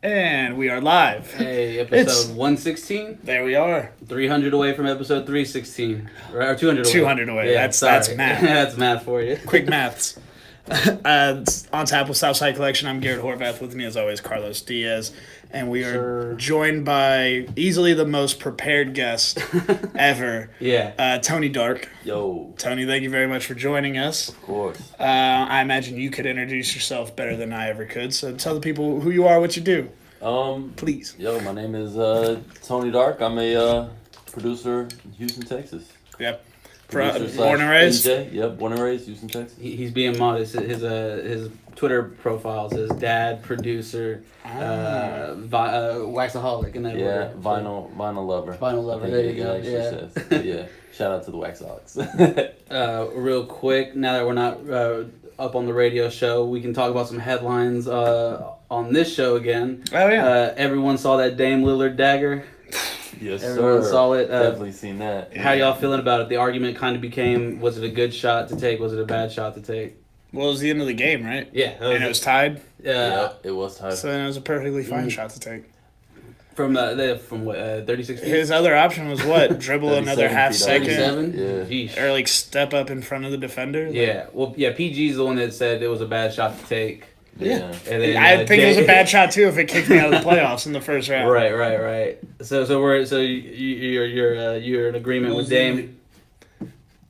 And we are live. Hey, episode 116. There we are. 300 away from episode 316. Or 200 away. 200 away. Yeah, that's math. That's math for you. Quick maths. On tap with Southside Collection, I'm Garrett Horvath. With me, as always, Carlos Diaz. And we are joined by easily the most prepared guest ever. Yeah. Tony Dark. Yo. Tony, thank you very much for joining us. Of course. I imagine you could introduce yourself better than I ever could. So tell the people who you are, what you do. Please. Yo, my name is Tony Dark. I'm a producer in Houston, Texas. Yep. Producer Born and raised? DJ. Yep, born and raised, Houston, Texas. He's being modest. His Twitter profile says dad, producer, Waxaholic. And Yeah, vinyl lover. Vinyl lover, there you go. Yeah. Yeah. Shout out to the Waxaholics. Real quick, now that we're not up on the radio show, we can talk about some headlines on this show again. Oh, yeah. Everyone saw that Dame Lillard dagger. Yes, Everyone sir. saw it. Definitely seen that. How y'all feeling about it? The argument kind of became, was it a good shot to take? Was it a bad shot to take? Well, it was the end of the game, right? Yeah. And it was tied? Yeah, it was tied. So then it was a perfectly fine shot to take. From what, 36 feet? His other option was what? Dribble another half feet second? 37? Yeah. Jeez. Or like step up in front of the defender? Yeah. Well, yeah, PG's the one that said it was a bad shot to take. Yeah. And then, I think it was a bad shot too if it kicked me out of the playoffs in the first round. Right. So you're in agreement with Dame?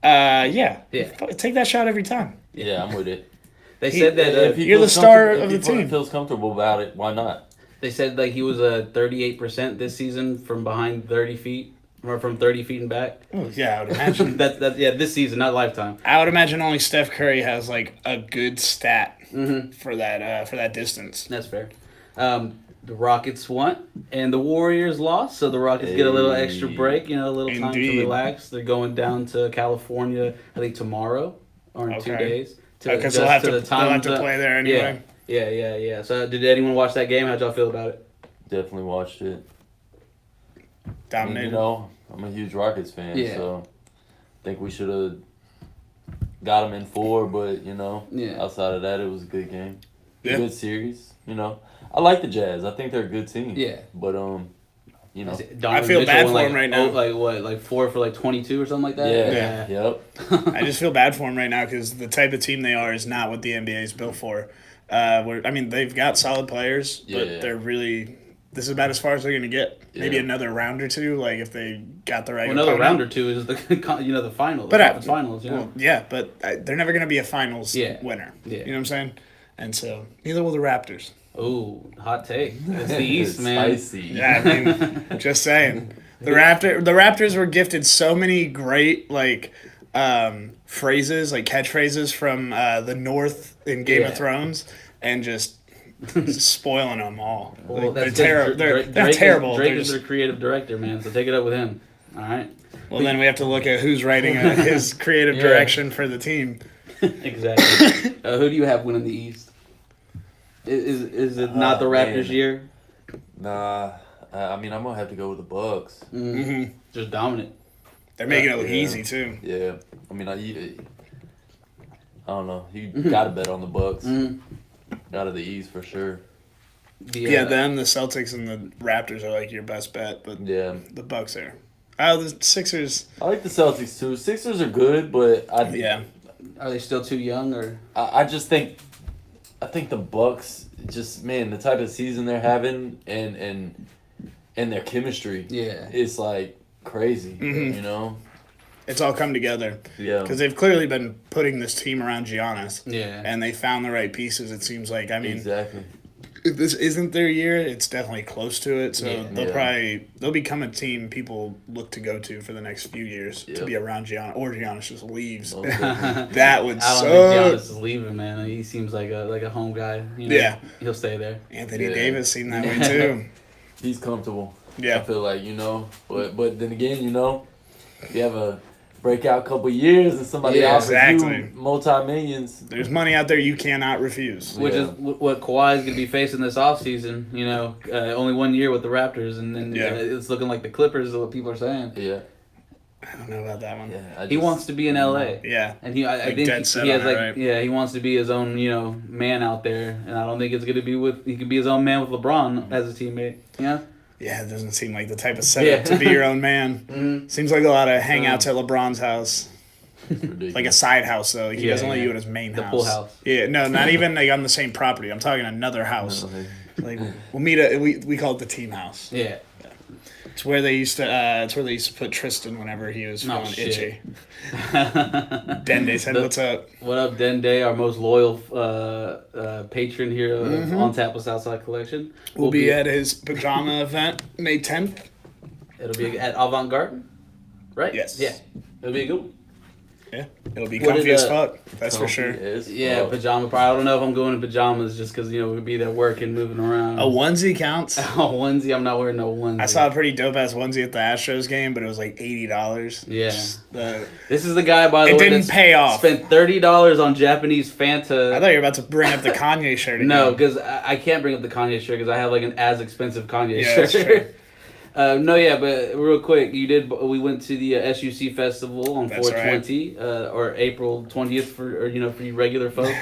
Yeah. Yeah. Take that shot every time. Yeah, I'm with it. They said that If he You're the feels star comfortable- of the if he team. feels comfortable about it, why not? they said like he was 38% this season from behind 30 feet or from 30 feet and back. Oh, yeah, I would imagine. That's this season, not lifetime. I would imagine only Steph Curry has like a good stat Mm-hmm. for that distance. That's fair. The Rockets won, and the Warriors lost, so the Rockets get a little extra break, a little time to Indeed. relax. They're going down to California, I think tomorrow or in 2 days. Because they'll have to play there anyway. Yeah. So did anyone watch that game? How'd y'all feel about it? Definitely watched it. Dominated. I'm a huge Rockets fan, Yeah. so I think we should have got them in 4, but, outside of that, it was a good game. Yeah. Good series, I like the Jazz. I think they're a good team. Yeah. But, I feel bad for him right now. Like 4 for 22 or something like that? Yeah. Yep. I just feel bad for him right now because the type of team they are is not what the NBA is built for. They've got solid players, but they're really... This is about as far as they're going to get. Maybe another round or two, like if they got the right. Another round or two is the the finals. But the finals. Well, yeah, but they're never going to be a finals winner. Yeah. You know what I'm saying? And so neither will the Raptors. Oh, hot take. It's the East, man. Spicy. Yeah, I mean, just saying. The Raptors were gifted so many great phrases, like catchphrases from the North in Game of Thrones, and just spoiling them all. Well, they're terrible. They're terrible. Drake is their creative director, man. So take it up with him. All right. Well, then we have to look at who's writing his creative direction for the team. Exactly. Who do you have winning the East? Is it not the Raptors' year? Nah. I'm gonna have to go with the Bucks. Mm-hmm. Just dominant. They're making it look easy too. Yeah. I don't know. You gotta bet on the Bucks. Out of the East for sure. Them, the Celtics, and the Raptors are like your best bet, but the Bucks are. Oh, the Sixers. I like the Celtics too. Sixers are good, but Are they still too young or? I just think, the Bucks the type of season they're having and their chemistry. Yeah. It's like crazy. Mm-hmm. It's all come together. Yeah. Because they've clearly been putting this team around Giannis. Yeah. And they found the right pieces, it seems like. I mean, exactly. If this isn't their year, it's definitely close to it. So they'll become a team people look to go to for the next few years to be around Giannis. Or Giannis just leaves. That would suck. I don't think Giannis is leaving, man. He seems like a home guy. Yeah. He'll stay there. Anthony Davis seemed that way too. He's comfortable. Yeah. I feel like, but then again, if you have a breakout couple years and somebody offers you multi-millions. There's money out there you cannot refuse. Which is what Kawhi is going to be facing this offseason. Only 1 year with the Raptors, and then it's looking like the Clippers is what people are saying. Yeah. I don't know about that one. Yeah, He wants to be in LA. Yeah. And I think he has right? He wants to be his own, man out there. And I don't think it's going to be he can be his own man with LeBron as a teammate. Yeah. Yeah, it doesn't seem like the type of setup to be your own man. Mm-hmm. Seems like a lot of hangouts at LeBron's house. Like a side house, though. He doesn't let you in his main house. The pool house. Yeah, no, not even like on the same property. I'm talking another house. Like we'll meet we call it the team house. Yeah. It's where they used to put Tristan whenever he was feeling itchy. Dende said, "What's up?" What up, Dende? Our most loyal patron here on Tap with Southside Collection. We'll be at his pajama event May 10th. It'll be at Avant Garden, right? Yes. Yeah. It'll be a good one. Yeah, it'll be comfy as fuck. That's for sure. Yeah, pajama party. I don't know if I'm going in pajamas just because we'll be there working, moving around. A onesie counts. A onesie? I'm not wearing no onesie. I saw a pretty dope ass onesie at the Astros game, but it was like $80. Yeah. This is the guy, by the way. It didn't pay off. Spent $30 on Japanese Fanta. I thought you were about to bring up the Kanye shirt again. No, because I can't bring up the Kanye shirt because I have like an as expensive Kanye shirt. That's true. But real quick, we went to the SUC festival on 420 or April 20th for you regular folks.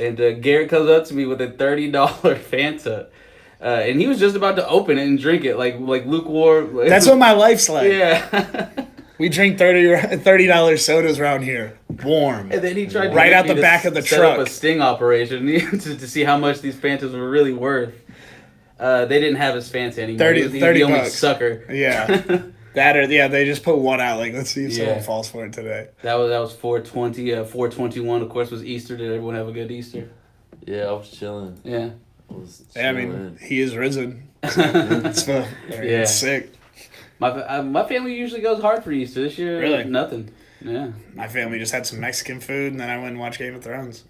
And Garrett comes up to me with a $30 Fanta. And he was just about to open it and drink it like lukewarm. That's what my life's like. Yeah. We drink $30 sodas around here, warm. And then he tried to right out the back of the set truck. up a sting operation to see how much these Fantas were really worth. They didn't have his Fanta anymore. 30 the only bucks. Sucker. Yeah. They just put one out. Like, let's see if someone falls for it today. That was 420. 421, of course, was Easter. Did everyone have a good Easter? Yeah, I was chilling. Yeah. I mean, he is risen. It's sick. My family usually goes hard for Easter. This year, really? Nothing. Yeah. My family just had some Mexican food, and then I went and watched Game of Thrones.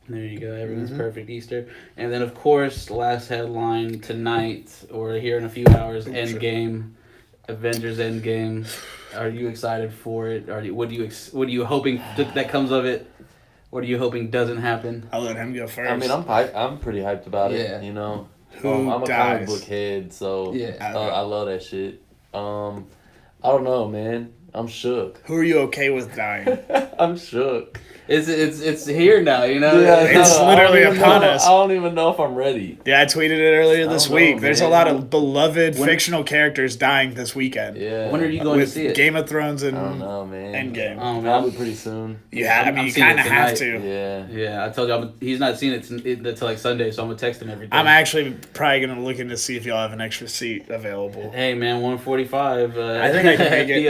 There you go. Everyone's perfect Easter. And then, of course, last headline tonight, or here in a few hours, Endgame. Avengers Endgame. Are you excited for it? What are you hoping that comes of it? What are you hoping doesn't happen? I'll let him go first. I mean, I'm pretty hyped about it. I'm a comic book head, so I love that shit. I don't know, man. I'm shook. Who are you okay with dying? I'm shook. It's here now, Yeah, it's literally upon us. I don't even know if I'm ready. Yeah, I tweeted it earlier this week. There's a lot of beloved fictional characters dying this weekend. Yeah. When are you going to see it? Game of Thrones and I don't know, man. Endgame. Oh, man. Probably pretty soon. You kind of have to. Yeah. Yeah, I told you he's not seen it until like Sunday, so I'm gonna text him every day. I'm actually probably gonna look in to see if y'all have an extra seat available. Hey man, 145. I think I can make it.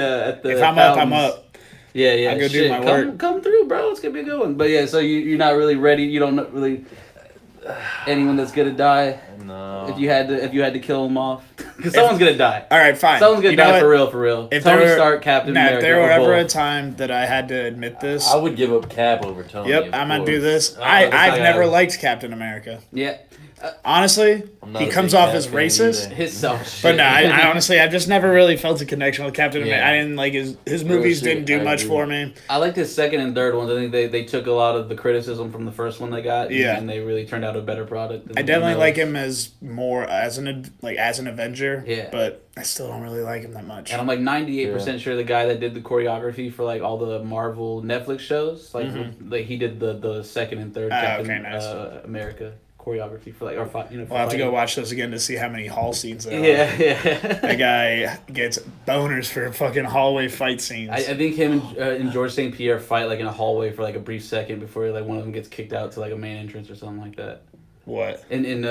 If I'm fountains. up, I'm up. Yeah. I'll go do my work. Come through, bro. It's gonna be a good one. But yeah, so you're not really ready. You don't really anyone that's gonna die. No. If you had to kill them off, because someone's gonna die. All right, fine. Someone's gonna die for real. If Tony Stark, Captain America. If there were ever a time that I had to admit this, I would give up Cap over Tony. Yep, I'm gonna do this. I've never liked Captain America. Yeah. Honestly, he comes off as racist. His self. But no, I honestly, I've just never really felt a connection with Captain America. I didn't like his movies. Didn't do much for me. I liked his second and third ones. I think they took a lot of the criticism from the first one they got. And they really turned out a better product. I definitely like him as an Avenger. Yeah. But I still don't really like him that much. And I'm like 98% sure the guy that did the choreography for like all the Marvel Netflix shows, like he did the second and third Captain America choreography for We'll have to go watch those again to see how many hall scenes there are. Yeah. That guy gets boners for fucking hallway fight scenes. I think him and George St. Pierre fight like in a hallway for like a brief second before like one of them gets kicked out to like a main entrance or something like that. What? In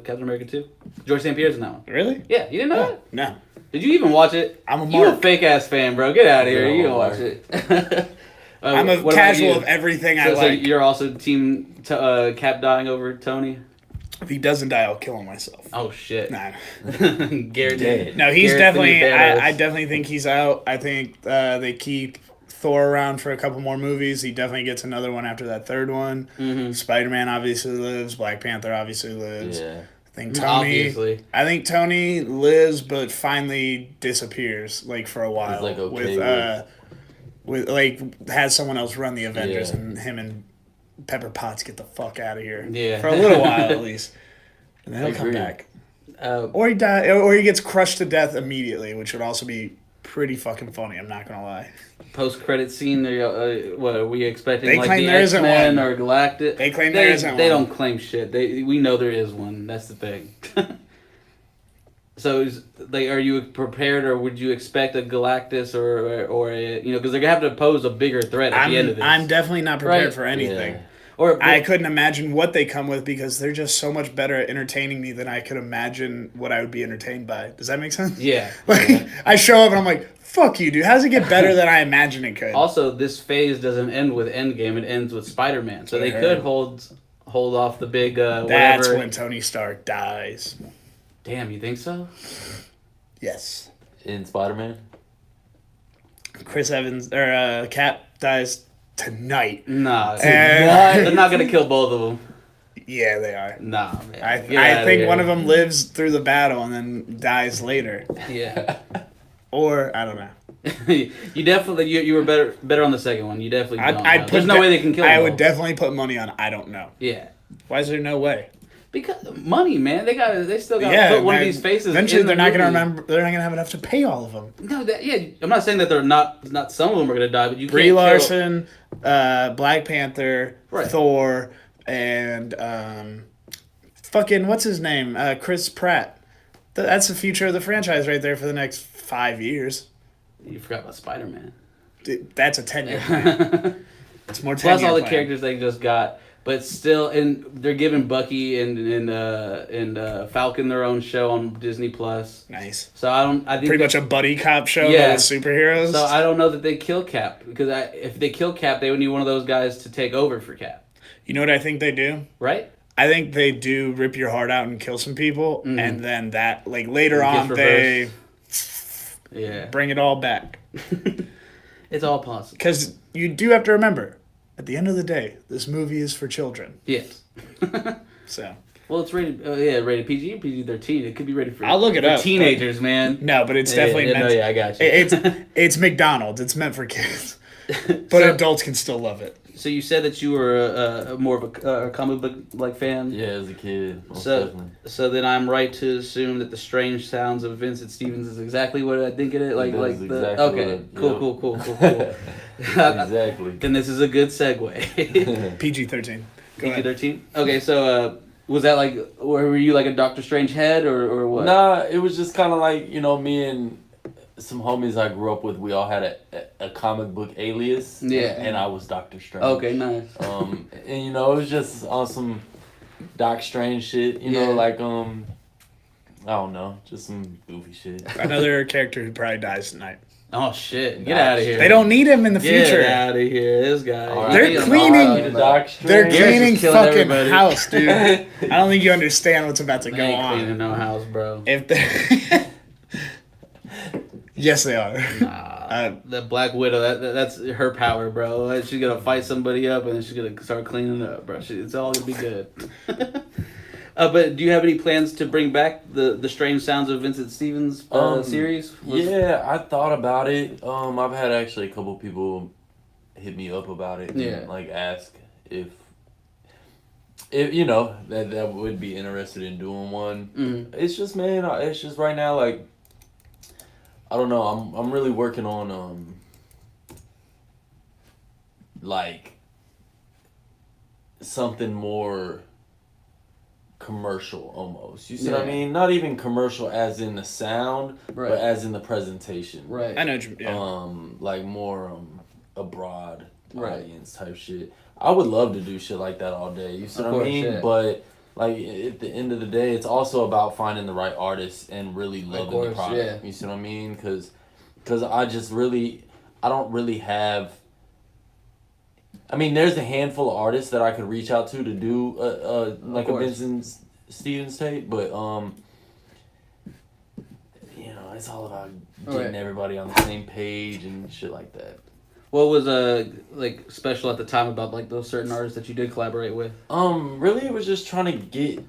Captain America 2? George St. Pierre's in that one. Really? Yeah, you didn't know that? No. Did you even watch it? I'm a mark. You a fake ass fan, bro. Get out of here. You don't watch it. I'm a casual of everything I like. So you're also team Cap dying over Tony? If he doesn't die, I'll kill him myself. Oh, shit. Nah. Garrett did. No, he's definitely... I definitely think he's out. I think they keep Thor around for a couple more movies. He definitely gets another one after that third one. Mm-hmm. Spider-Man obviously lives. Black Panther obviously lives. Yeah. I think Tony lives, but finally disappears, like, for a while. He's, like, okay with like, has someone else run the Avengers, and him and Pepper Potts get the fuck out of here. Yeah. For a little while, at least. And then he'll come back. Or he gets crushed to death immediately, which would also be pretty fucking funny. I'm not gonna lie. Post-credit scene. What are we expecting? They like claim the there isn't X-Men one. Or Galactic. They claim there isn't one. They don't claim shit. We know there is one. That's the thing. So, are you prepared, or would you expect a Galactus or a because they're gonna have to pose a bigger threat at the end of this? I'm definitely not prepared for anything. Yeah. I couldn't imagine what they come with because they're just so much better at entertaining me than I could imagine what I would be entertained by. Does that make sense? Yeah. Like I show up and I'm like, "Fuck you, dude! How does it get better than I imagine it could?" Also, this phase doesn't end with Endgame; it ends with Spider-Man. So they could hold off the big. That's when Tony Stark dies. Damn, you think so? Yes. In Spider-Man? Chris Evans or Cap dies tonight. Nah, they're not gonna kill both of them. Yeah, they are. Nah, man. I think one of them lives through the battle and then dies later. Yeah. Or I don't know. You definitely you were better on the second one. You definitely don't know. There's no way they can kill. I would definitely put money on I don't know. Yeah. Why is there no way? Because money, man. They still got to put one of these faces. Eventually, they're not going to remember. They're not going to have enough to pay all of them. No, I'm not saying that they're not. Not some of them are going to die, but you Brie Larson, Black Panther, Thor, and fucking what's his name? Chris Pratt. That's the future of the franchise right there for the next 5 years. You forgot about Spider-Man. That's a 10-year plan. It's more 10-year Plus all the characters they just got. But still, and they're giving Bucky and Falcon their own show on Disney Plus. Nice. So I think pretty much a buddy cop show with superheroes. So I don't know that they kill Cap because if they kill Cap, they would need one of those guys to take over for Cap. You know what I think they do? Right. I think they do rip your heart out and kill some people, and then that later on they bring it all back. It's all possible. Because you do have to remember. At the end of the day, this movie is for children. Yes. So. Well, it's rated PG and PG-13. It could be rated for. I'll look it up. Teenagers, man. No, but it's definitely meant. I got you. It's McDonald's. It's meant for kids, but adults can still love it. So you said that you were more of a comic book fan. Yeah, as a kid. So then I'm right to assume that the strange sounds of Vincent Stevens is exactly what I think it is. Cool. Exactly. Then this is a good segue. PG-13. PG-13. Okay, so was that were you like a Doctor Strange head or what? Nah, it was just kind of like me and some homies I grew up with. We all had a comic book alias. Yeah. And I was Doctor Strange. Okay, nice. And it was just on some Doc Strange shit. I don't know, just some goofy shit. Another character who probably dies tonight. Oh shit! Get out of here. They don't need him in the future. Get out of here, this guy. Right. They're cleaning. They're cleaning fucking house, dude. I don't think you understand what's about to go on. Cleaning no house, bro. Yes, they are. Nah, the Black Widow. That's her power, bro. She's gonna fight somebody up and then she's gonna start cleaning up, bro. It's all gonna be good. But do you have any plans to bring back the strange sounds of Vincent Stevens series? Yeah, I thought about it. I've had actually a couple people hit me up about it. Yeah. And, ask if that would be interested in doing one. Mm-hmm. It's just right now I don't know. I'm really working on something more commercial almost. You see what I mean? Not even commercial as in the sound, but as in the presentation. Right. I know what you mean. More a broad audience type shit. I would love to do shit like that all day. You see what I mean? Yeah. But at the end of the day, it's also about finding the right artist and really loving the product. Yeah. You see what I mean? Because I don't really have. I mean, there's a handful of artists that I could reach out to do a Vincent Stevens tape, but it's all about getting everybody on the same page and shit like that. What was special at the time about those certain artists that you did collaborate with? Really, it was just trying to get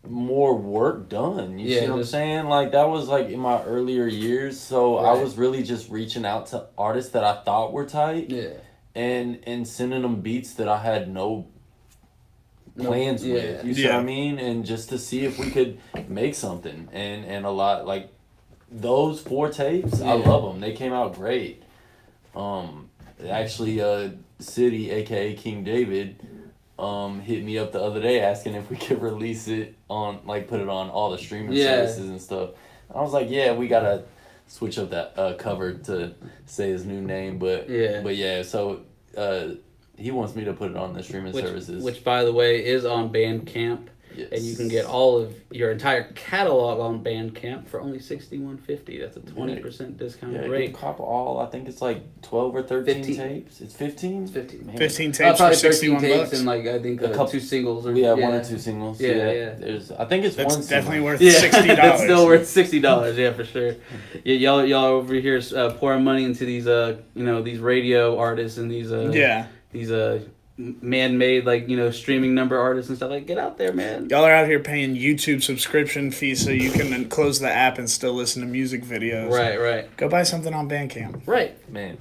more work done. You see what I'm saying? That was in my earlier years, so I was really just reaching out to artists that I thought were tight. Yeah. And sending them beats that I had no plans with. You see what I mean? And just to see if we could make something. And a lot, those 4 tapes, I love them. They came out great. Actually, City, aka King David, hit me up the other day asking if we could release it on, like, put it on all the streaming services and stuff. I was like, yeah, we gotta switch up that cover to say his new name, but so he wants me to put it on the streaming services, which by the way is on Bandcamp. Yes. And you can get all of your entire catalog on Bandcamp for only $61.50. That's a 20% discount rate. You cop all. I think it's like 12 or 13 tapes. It's 15. It's 15. Man. 15 tapes for 61 bucks. And like I think couple, 2 singles. Or, 1 or 2 singles. Yeah. There's. I think it's that's one. Definitely worth $60. That's still worth $60. Yeah, for sure. Yeah, y'all over here pouring money into these these radio artists and these man-made streaming number artists and stuff. Like, get out there, man. Y'all are out here paying YouTube subscription fees so you can then close the app and still listen to music videos. Right. Go buy something on Bandcamp. Right, man.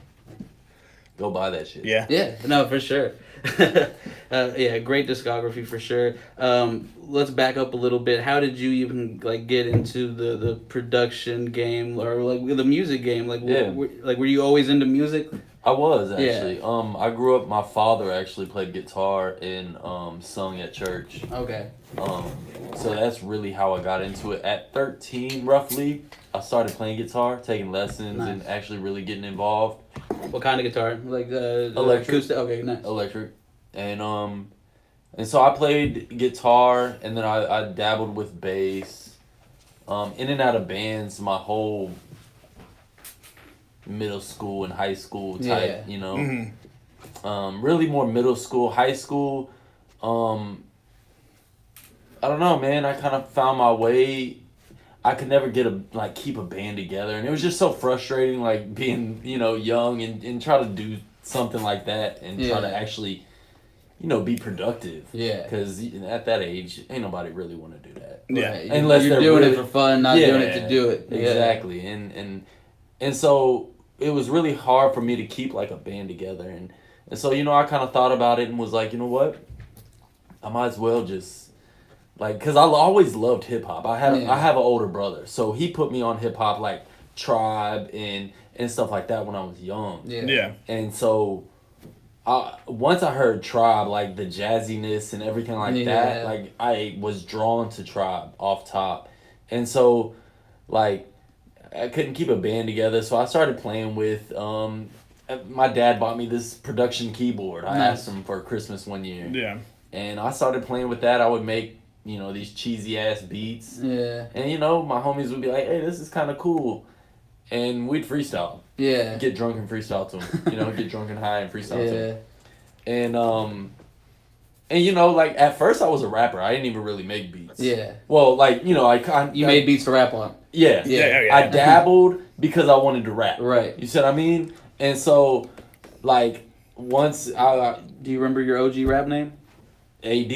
Go buy that shit. Yeah. No, for sure. Great discography for sure. Let's back up a little bit. How did you even get into the production game or the music game? Were you always into music? I was actually. I grew up. My father actually played guitar and sung at church. Okay. So that's really how I got into it. At 13, roughly, I started playing guitar, taking lessons, and actually really getting involved. What kind of guitar? Like electric. Acoustic? Okay, nice. Electric, and so I played guitar, and then I dabbled with bass, in and out of bands my whole middle school and high school type, really more middle school, high school. I don't know, man. I kind of found my way. I could never keep a band together, and it was just so frustrating, being young and try to do something like that and try to actually be productive. Yeah. Because at that age, ain't nobody really want to do that. Yeah. Unless you're doing it for fun, not doing it to do it. Exactly. And so it was really hard for me to keep a band together. And so, I kind of thought about it and was like, you know what? I might as well just because I always loved hip hop. I have an older brother, so he put me on hip hop Tribe and stuff like that when I was young. Yeah. And so once I heard Tribe, the jazziness and everything that, I was drawn to Tribe off top. And so, I couldn't keep a band together, so I started playing with, my dad bought me this production keyboard. I asked him for Christmas one year. Yeah. And I started playing with that. I would make, these cheesy-ass beats. Yeah. And, my homies would be like, hey, this is kind of cool. And we'd freestyle. Yeah. Get drunk and freestyle to them. Get drunk and high and freestyle to them. And at first I was a rapper. I didn't even really make beats. Yeah. Well, you made beats to rap on. Yeah. I dabbled because I wanted to rap. Right. You see what I mean? And so, once I... Do you remember your OG rap name? AD.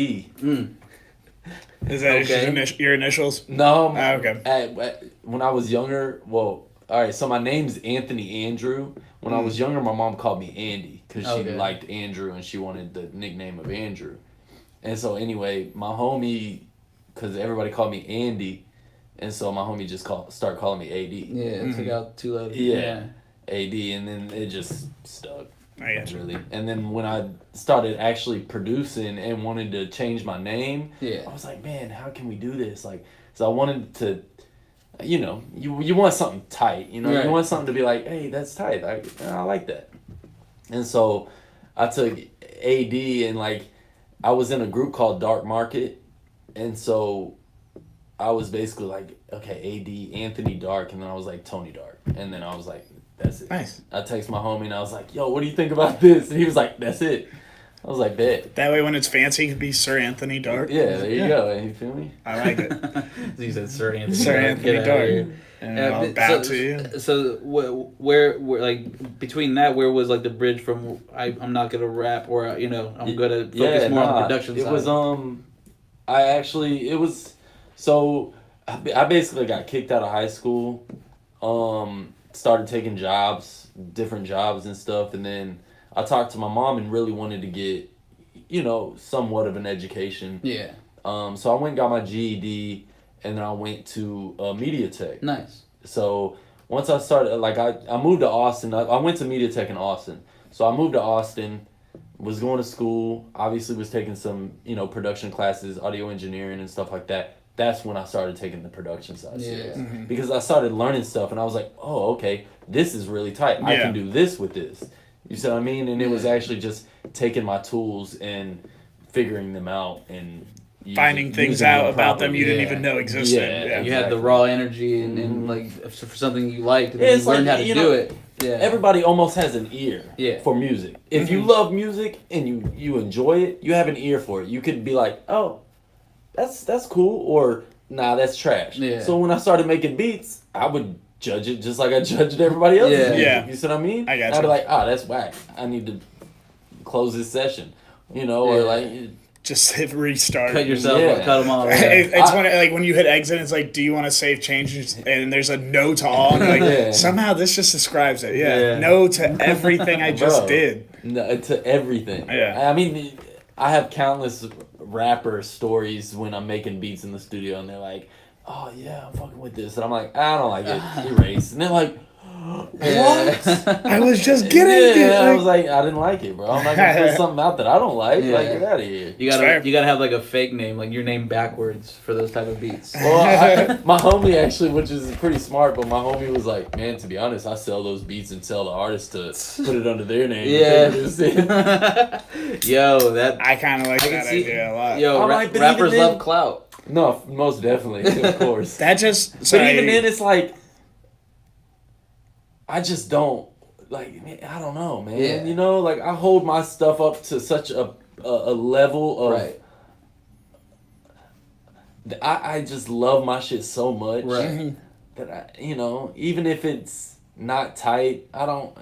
Is that your initials? No. Okay. When I was younger, all right, so my name's Anthony Andrew. When I was younger, my mom called me Andy because she liked Andrew and she wanted the nickname of Andrew. And so anyway, my homie, because everybody called me Andy, and so my homie just started calling me AD. Yeah, took out 2 letters. Yeah, AD, and then it just stuck. I got you. Really. And then when I started actually producing and wanted to change my name, I was like, man, how can we do this? So I wanted to, you want something tight, you want something to be like, hey, that's tight. I like that. And so I took AD and I was in a group called Dark Market. And so I was basically okay, AD, Anthony Dark. And then I was Tony Dark. And then I was that's it. Nice. I text my homie and I was like, yo, what do you think about this? And he was like, that's it. I was like, bet. That way when it's fancy, it could be Sir Anthony Dark. Yeah, there you go. You feel me? I like it. You said Sir Anthony Sir Anthony Dark. And I'll bow to you. So where between that, where was the bridge from I'm not going to rap or, I'm going to focus more on the production side? It was, so I basically got kicked out of high school. Started taking different jobs and stuff, and then I talked to my mom and really wanted to get, somewhat of an education. Yeah. So I went and got my GED, and then I went to Media Tech. Nice. So once I started, like I moved to Austin. I went to Media Tech in Austin. So I moved to Austin, was going to school, obviously was taking some, production classes, audio engineering and stuff like that. That's when I started taking the production side serious. Mm-hmm. Because I started learning stuff and I was like, oh, okay, this is really tight. I can do this with this. You see what I mean? And it was actually just taking my tools and figuring them out and finding things out about them you didn't even know existed. Yeah, you had the raw energy and like for something you liked, and you learned how to do it. Yeah. Everybody almost has an ear for music. If you love music and you enjoy it, you have an ear for it. You could be like, oh, that's cool, or nah, that's trash. Yeah. So when I started making beats, I would judge it just like I judged everybody else. Yeah. You see what I mean? I got you. I'd be like, that's whack. I need to close this session. Or like just hit restart. Cut yourself. Cut them off. It's when you hit exit. It's like, do you want to save changes? And there's a no to all. And somehow this just describes it. No to everything I just did. No to everything. I mean, I have countless rapper stories when I'm making beats in the studio, and they're like, "Oh yeah, I'm fucking with this," and I'm like, "I don't like it." Erase, and they're like, "What?" I was just getting it. I was like, I didn't like it, bro. I'm not gonna put something out that I don't like. Like, get out of here. You gotta have like a fake name, like your name backwards for those type of beats. Well, my homie actually, which is pretty smart, but my homie was like, man, to be honest, I sell those beats and tell the artist to put it under their name. Yo, that I kind of like that idea a lot. Yo, rappers love clout. No, most definitely, of course. That just. But even then, it's like, I just don't, like, man, I don't know, man. Yeah. Like, I hold my stuff up to such a level of... Right. I just love my shit so much. Right. That I, even if it's not tight, I don't...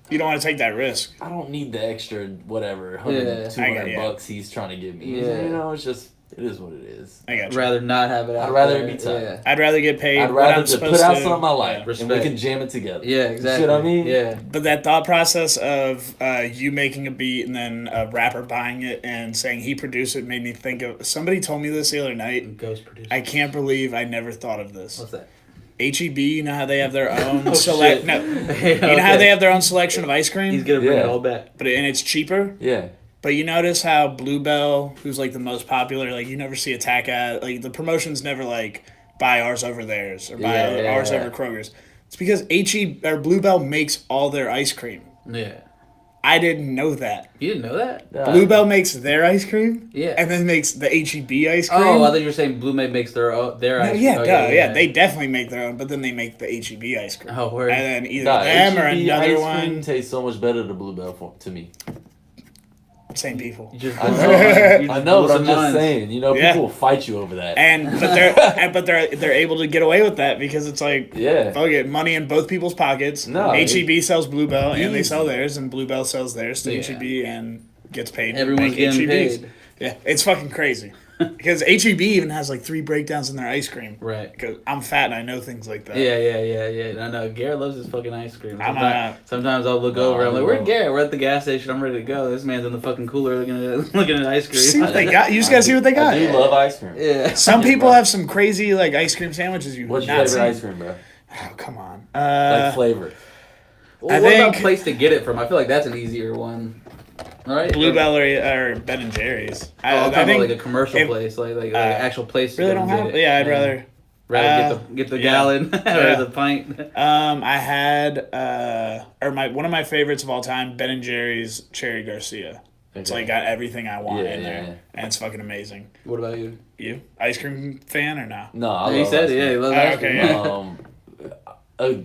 You don't want to take that risk. I don't need the extra, whatever, $200 he's trying to give me. Yeah. It's just... It is what it is. I got you. Rather not have it out. I'd rather it be tight. Yeah. I'd rather get paid. I'd rather to put out something I like, and we can jam it together. Yeah, exactly. You see what I mean? Yeah. But that thought process of you making a beat and then a rapper buying it and saying he produced it made me think of... Somebody told me this the other night. Ghost producer. I can't believe I never thought of this. What's that? HEB, you know how they have their own select... No. You know how they have their own selection of ice cream? He's going to bring it all back. And it's cheaper? Yeah. But you notice how Bluebell, who's like the most popular, like you never see attack ad, like the promotion's never like buy ours over theirs or buy ours over Kroger's. It's because Bluebell makes all their ice cream. Yeah. I didn't know that. You didn't know that? Bluebell makes their ice cream? Yeah. And then makes the HEB ice cream? Oh, I thought you were saying Blue makes their ice cream. Yeah, they definitely make their own, but then they make the HEB ice cream. Oh, word. And then either them or another one. Ice cream tastes so much better than Bluebell to me. Same people. I know, but I'm just saying. People will fight you over that. But they're able to get away with that because it's like, fuck it, money in both people's pockets. No, HEB sells Bluebell and they sell theirs, and Bluebell sells theirs to HEB and gets paid. Everyone's getting paid. Yeah, it's fucking crazy. Because HEB even has like 3 breakdowns in their ice cream. Right. Because I'm fat and I know things like that. Yeah. I know. Garrett loves his fucking ice cream. Sometimes I'll look over. I'm like, where's Garrett? We're at the gas station. I'm ready to go. This man's in the fucking cooler looking at ice cream. See what they got. You just gotta see what they got. I do love ice cream. Yeah. Some people have some crazy like ice cream sandwiches. What's your favorite ice cream, bro? Oh, come on. Like flavor. Well, what about place to get it from? I feel like that's an easier one. All right. Bluebell or Ben and Jerry's. I think like a commercial place, like actual place. Really don't have. Yeah, I'd rather get the gallon or the pint. I had one of my favorites of all time, Ben and Jerry's Cherry Garcia. It's like got everything I want in there, and it's fucking amazing. What about you? You ice cream fan or no? No, he said he loves ice cream. A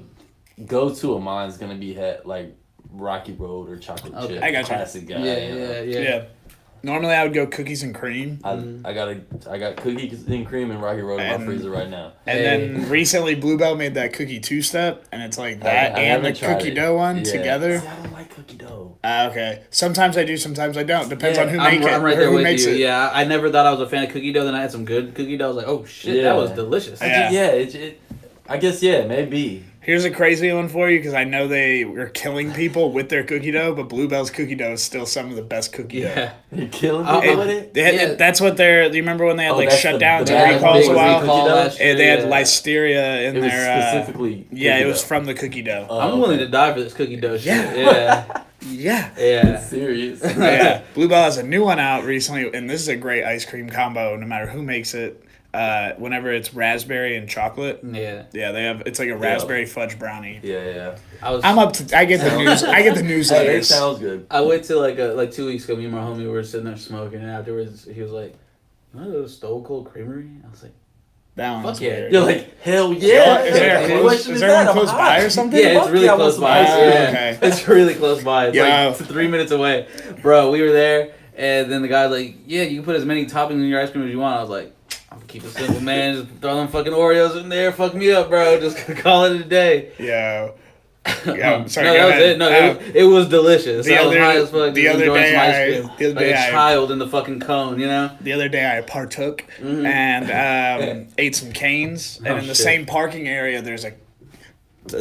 go-to of mine is gonna be like Rocky Road or chocolate chip. I got classic guy. Yeah. Normally I would go cookies and cream. I got cookies and cream and Rocky Road in my freezer right now. And then recently Bluebell made that cookie 2-step, and it's like that and the cookie dough one together. See, I don't like cookie dough. Okay. Sometimes I do, sometimes I don't. Depends on who makes it. I'm right there with you. It. Yeah, I never thought I was a fan of cookie dough. Then I had some good cookie dough. I was like, oh shit, that was delicious. I guess, yeah, maybe. Here's a crazy one for you because I know they were killing people with their cookie dough, but Bluebell's cookie dough is still some of the best cookie dough. You're killing people with it? That's what they're. Do you remember when they had shut down the recalls a while? They had listeria in their. Specifically. It was from the cookie dough. I'm willing to die for this cookie dough shit. Yeah. It's serious. Bluebell has a new one out recently, and this is a great ice cream combo. No matter who makes it. Whenever it's raspberry and chocolate, they have it's like a raspberry fudge brownie. I get the news. I get the newsletters. That sounds good. I went to like 2 weeks ago. Me and my homie were sitting there smoking, and afterwards he was like, "You want to go to Stone Cold Creamery?" I was like, "That one's weird." You're like, "Hell yeah!" Is there one close by or something? Yeah, it's really close by. Okay. It's really close by. It's like 3 minutes away, bro. We were there, and then the guy's like, "Yeah, you can put as many toppings in your ice cream as you want." I was like, I'm keep it simple, man. Just throw them fucking Oreos in there. Fuck me up, bro. Just call it a day. Yeah. Sorry. No, that was it. No, it was delicious. I was high as fuck. The other day, like a child in the fucking cone, you know. The other day, I partook and ate some canes, and in the same parking area, there's a.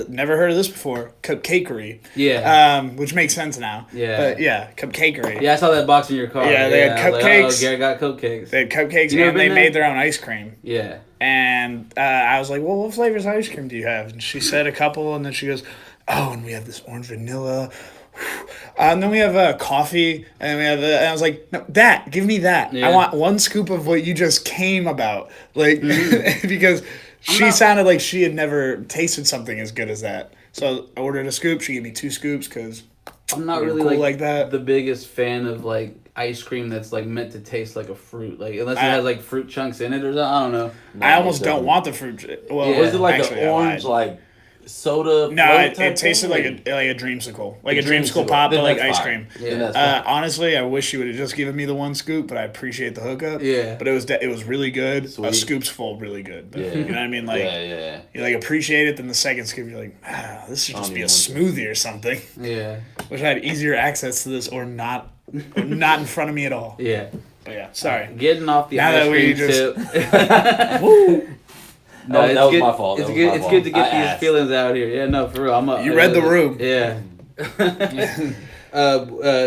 Never heard of this before. Cupcakery. Yeah. Which makes sense now. Yeah. But yeah, Cupcakery. Yeah, I saw that box in your car. Yeah, they had cupcakes. Like, Gary got cupcakes. They had cupcakes and they made their own ice cream. Yeah. And I was like, well, what flavors of ice cream do you have? And she said a couple, and then she goes, oh, and we have this orange vanilla. And then we have coffee, and we have and I was like, no, give me that. Yeah. I want one scoop of what you just came about. Like, because she sounded like she had never tasted something as good as that. So I ordered a scoop. She gave me 2 scoops because I'm not really like that. The biggest fan of like ice cream that's like meant to taste like a fruit, like unless it has like fruit chunks in it or something. I don't know. I almost don't want the fruit. Well, was it like an orange like soda? No, it tasted like a dreamsicle, like a dreamsicle pop, but like ice cream. Yeah. Honestly, I wish you would have just given me the 1 scoop, but I appreciate the hookup. Yeah. But it was really good. Sweet. A scoop's full, really good. But, you know what I mean? Like, you like appreciate it. Then the second scoop, you're like, this should just be a smoothie or something. Yeah. Wish I had easier access to this, or not in front of me at all. Yeah. But yeah, sorry. Getting off the ice cream tip. Woo. No, that was my fault. It's good to get these feelings out here. Yeah, no, for real. You read the room. Yeah.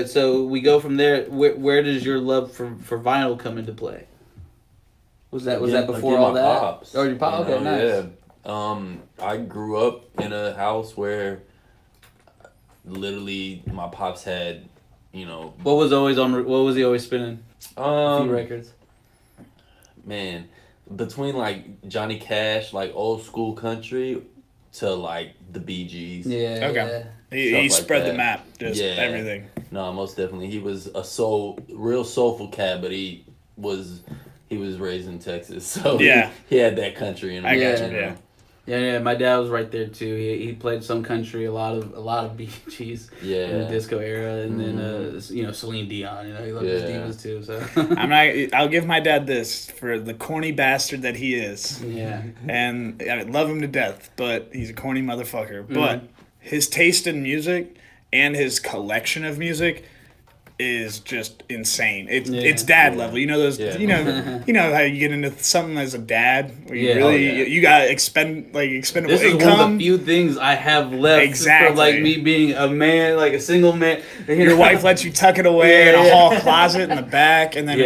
So we go from there. Where does your love for vinyl come into play? Was that before all that? Pops, or your pop? Okay, nice. Yeah. I grew up in a house where literally my pops had, What was he always spinning? A few records. Man. Between like Johnny Cash, like old school country, to like the Bee Gees. Yeah. Okay. He spread the map. Just everything. No, most definitely. He was a real soulful cat, but he was raised in Texas, so he had that country in him. I got you. Yeah. Yeah, my dad was right there too. He played some country, a lot of Bee Gees in the disco era, and then Celine Dion. He loved his divas too. So I'll give my dad this for the corny bastard that he is. Yeah, and I love him to death, but he's a corny motherfucker. But his taste in music and his collection of music is just insane. It's dad level. You know those. You know how you get into something as a dad where you you got expendable income. This is one of the few things I have left. From like me being a man, like a single man. Your wife lets you tuck it away in a hall closet in the back, and then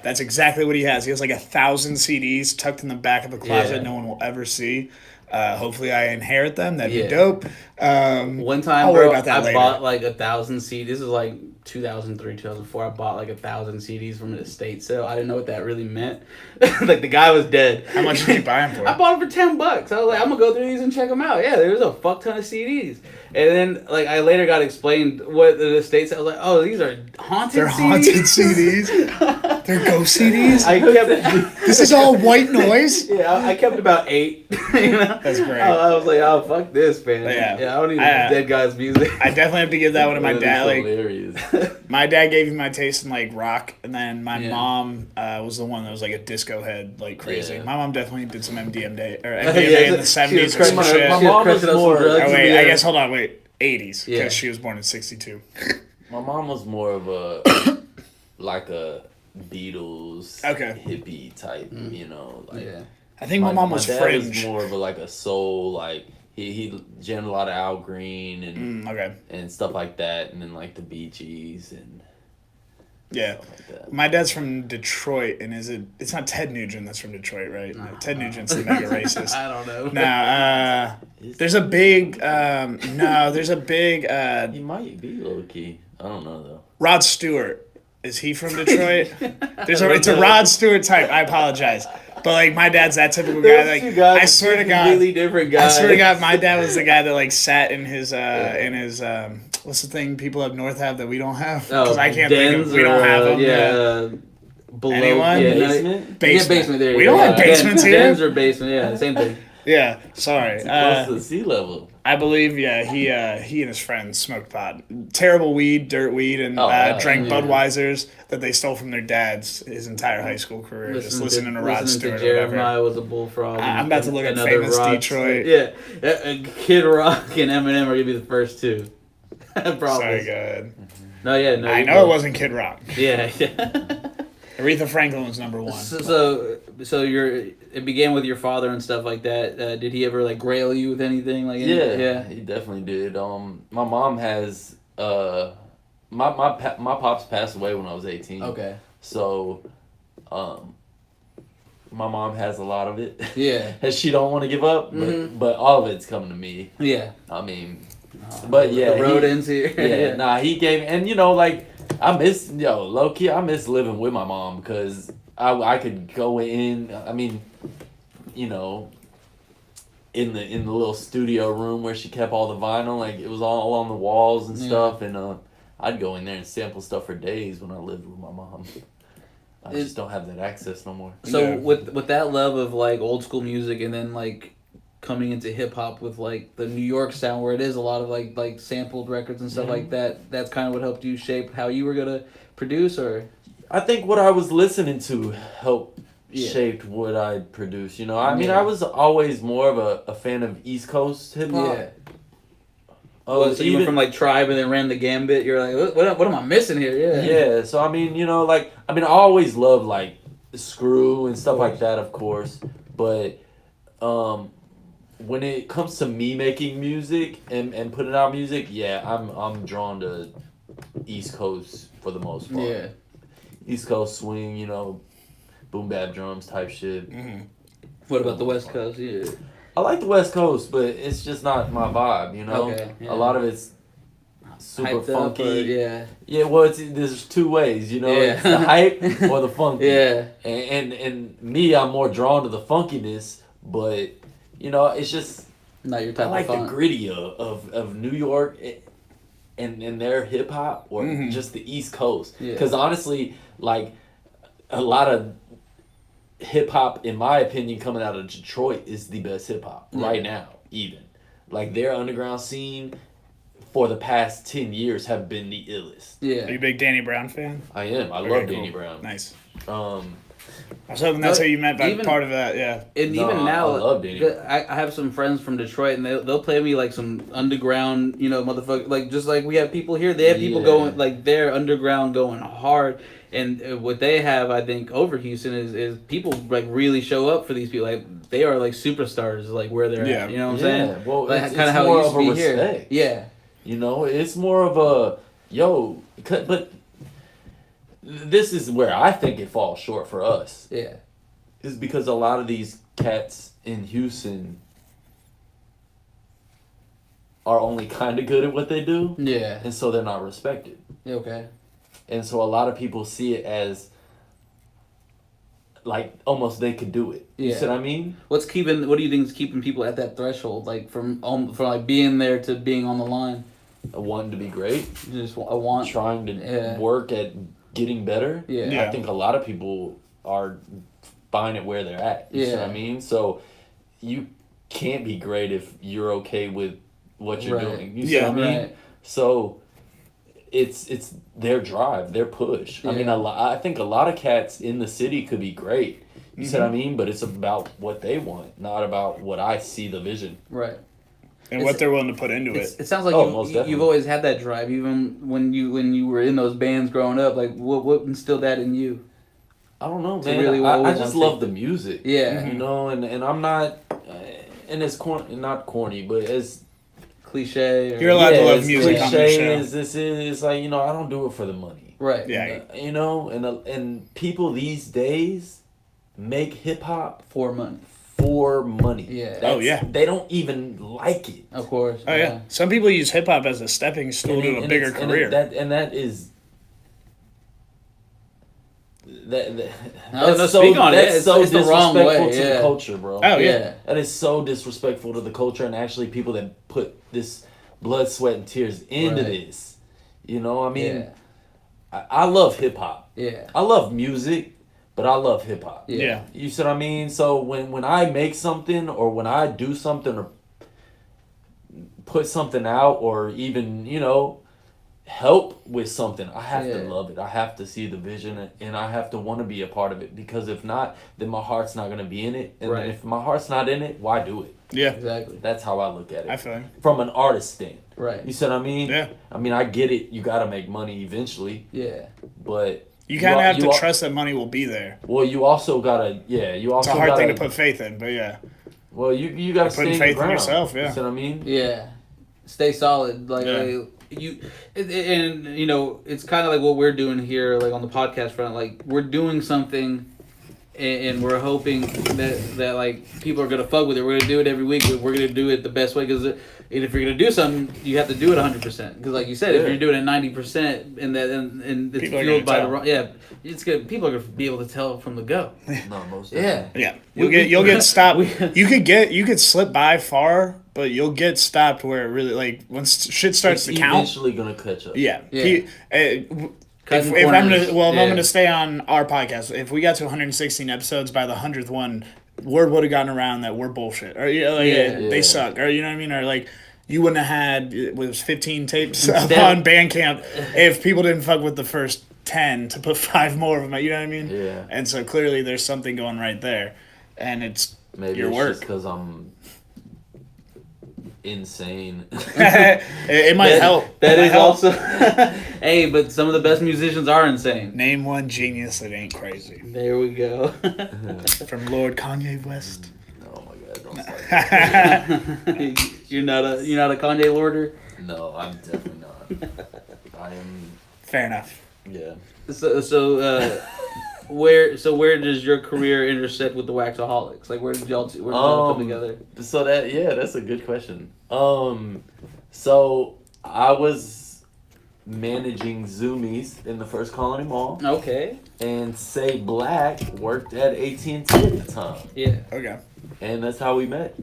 that's exactly what he has. He has like 1,000 CDs tucked in the back of a closet no one will ever see. Hopefully I inherit them. That'd be dope. One time, bro, I bought like 1,000 CDs. This is like 2003, 2004. I bought like 1,000 CDs from an estate sale. I didn't know what that really meant. Like the guy was dead. How much did you buy them for? I bought them for $10. I was like, I'm gonna go through these and check them out. Yeah, there was a fuck ton of CDs. And then like I later got explained what the estate sale. I was like, oh, these are haunted. They're CDs? Haunted CDs. They're ghost CDs. I kept. This is all white noise. Yeah, I kept about 8. That's great. I was like, oh fuck this, man. Yeah, I don't need dead guy's music. I definitely have to give that one to my dad. Like, hilarious. My dad gave me my taste in like rock, and then my mom was the one that was like a disco head, like crazy. Yeah. My mom definitely did some MDMA in the 70s or some shit. My mom was more. I guess hold on, 80s because she was born in 62. My mom was more of a like a Beatles hippie type, I think my mom was dad fringe. was more of a soul, like he jammed a lot of Al Green and stuff like that, and then like the Bee Gees and like that. My dad's from Detroit, and it's not Ted Nugent that's from Detroit, right? No. Ted Nugent's the mega racist. I don't know. Nah, there's a big he might be low key. I don't know though. Rod Stewart. Is he from Detroit? It's a Rod Stewart type. I apologize. But like my dad's that typical guy. Like I swear to God, completely different guys. I swear to God, my dad was the guy that like sat in his what's the thing people up north have that we don't have? Because I can't think of. We don't have them. Below anyone? Basement. Basement. There we don't have basements here. Dens or basement. Yeah, same thing. Yeah. Sorry. It's close to the sea level. I believe, he and his friends smoked pot. Terrible weed, dirt weed, and drank Budweisers that they stole from their dads his entire high school career. Just listening to Rod Stewart. Jeremiah was a bullfrog. I'm about to look at famous Detroit. Yeah, Kid Rock and Eminem are gonna be the first two. Sorry, God. No, I know it wasn't Kid Rock. Yeah. Aretha Franklin was number one. So it began with your father and stuff like that. Did he ever like grail you with anything like? Yeah, he definitely did. My mom has my pops passed away when I was 18. Okay. So, my mom has a lot of it. Yeah. And she don't want to give up, but all of it's coming to me. Yeah. I mean, but yeah, the road ends here. Yeah. Nah, he gave, and like. I miss low key. I miss living with my mom because I could go in. I mean, in the little studio room where she kept all the vinyl, like it was all on the walls and stuff, and I'd go in there and sample stuff for days when I lived with my mom. I just don't have that access no more. So with that love of like old school music, and then like coming into hip hop with like the New York sound where it is a lot of like sampled records and stuff like that, that's kind of what helped you shape how you were gonna produce, or I think what I was listening to helped shaped what I produced. I mean I was always more of a fan of East Coast hip hop. Yeah. So you went from like Tribe and then ran the Gambit. You're like, what am I missing here? Yeah. Yeah. So I mean, I always loved like Screw and stuff like that, of course, but when it comes to me making music and putting out music, I'm drawn to East Coast for the most part. Yeah. East Coast swing, boom bap drums type shit. Mm-hmm. What about the West Coast? Yeah. I like the West Coast, but it's just not my vibe, Okay. Yeah. A lot of it's super hyped funky. Up, Yeah, well, there's two ways, It's the hype or the funky. Yeah. And me, I'm more drawn to the funkiness, but it's just not your type I like of fun. the gritty of New York and their hip hop or just the East Coast. Because honestly, like a lot of hip hop, in my opinion, coming out of Detroit is the best hip hop right now. Even like their underground scene for the past 10 years have been the illest. Yeah. Are you a big Danny Brown fan? I am. I love Danny Brown. Nice. I was hoping that's how you meant by part of that, yeah. And even now, I love Danny. I have some friends from Detroit, and they'll play me like some underground, motherfucker. Like just like we have people here, they have people going like they're underground going hard. And what they have, I think, over Houston is people like really show up for these people. Like they are like superstars, like where they're at. You know what I'm saying? Well, like, it's kind of how more it used of to a be respect. Here. Yeah. It's more of a but this is where I think it falls short for us. Yeah. Is because a lot of these cats in Houston are only kind of good at what they do. Yeah. And so they're not respected. Okay. And so a lot of people see it as like almost they could do it. You see what I mean? What do you think is keeping people at that threshold, like from like being there to being on the line? Wanting to be great. Just a want. Trying to work at getting better. Yeah. I think a lot of people are fine at where they're at. You see what I mean? So you can't be great if you're okay with what you're doing. You see what I mean? Right. So it's their drive, their push. I mean, I think a lot of cats in the city could be great. You see what I mean? But it's about what they want, not about what I see the vision. Right. And what they're willing to put into it. It sounds like you've always had that drive, even when you were in those bands growing up. Like, what instilled that in you? I don't know, man. Really I just love the music. Yeah. You know, and I'm not, and it's not corny, but it's cliche. You're allowed to love music on the show. This is like, you know, I don't do it for the money. Right. Yeah. You know, and people these days make hip hop for money. For money. Yeah. They don't even like it. Of course. Oh yeah. Some people use hip hop as a stepping stool to a bigger career. That is. That's so disrespectful to the culture, bro. Oh yeah. That is so disrespectful to the culture and actually people that put this blood, sweat, and tears into this. You know, I mean, I love hip hop. Yeah. I love music, but I love hip hop. Yeah. You see what I mean? So when I make something or when I do something or put something out or even, you know, help with something, I have to love it. I have to see the vision and I have to want to be a part of it, because if not, then my heart's not going to be in it. And then if my heart's not in it, why do it? Yeah. Exactly. That's how I look at it. I feel like. From an artist stand. Right. You see what I mean? Yeah. I mean, I get it. You got to make money eventually. Yeah. But you kind of have to trust that money will be there. Well, you also got to, it's a hard thing to put faith in, but yeah. Well, you got to stay put faith in yourself, yeah. You see what I mean? Yeah. Stay solid. Like, you know, it's kind of like what we're doing here, like on the podcast front. Like, we're doing something and we're hoping that like people are gonna fuck with it. We're gonna do it every week, but we're gonna do it the best way, because if you're gonna do something, you have to do it 100%. Because like you said, if you're doing it 90% and it's fueled by the wrong, it's good. People are gonna be able to tell from the go. No, most definitely. Yeah. You'll get stopped. You could slip by far, but you'll get stopped where it really, like, once shit starts to count. Eventually gonna catch up. Yeah. If I'm gonna stay on our podcast, if we got to 116 episodes, by the 100th one, word would have gotten around that we're bullshit, or they suck, or you know what I mean, or like you wouldn't have had, it was 15 tapes up on Bandcamp if people didn't fuck with the first 10 to put 5 more of them. You know what I mean? Yeah. And so clearly there's something going right there, and it's maybe your it's work. Just because I'm insane. it might help. That is also. Hey, but some of the best musicians are insane. Name one genius that ain't crazy. There we go. From Lord Kanye West. Oh my God! Don't say that. You're not a Kanye Lorder? No, I'm definitely not. I am. Fair enough. Yeah. So where does your career intersect with the Waxaholics? Like, where did y'all come together? So that's a good question. So I was managing Zoomies in the First Colony Mall. Okay. And Say Black worked at AT&T at the time. Yeah. Okay. And that's how we met.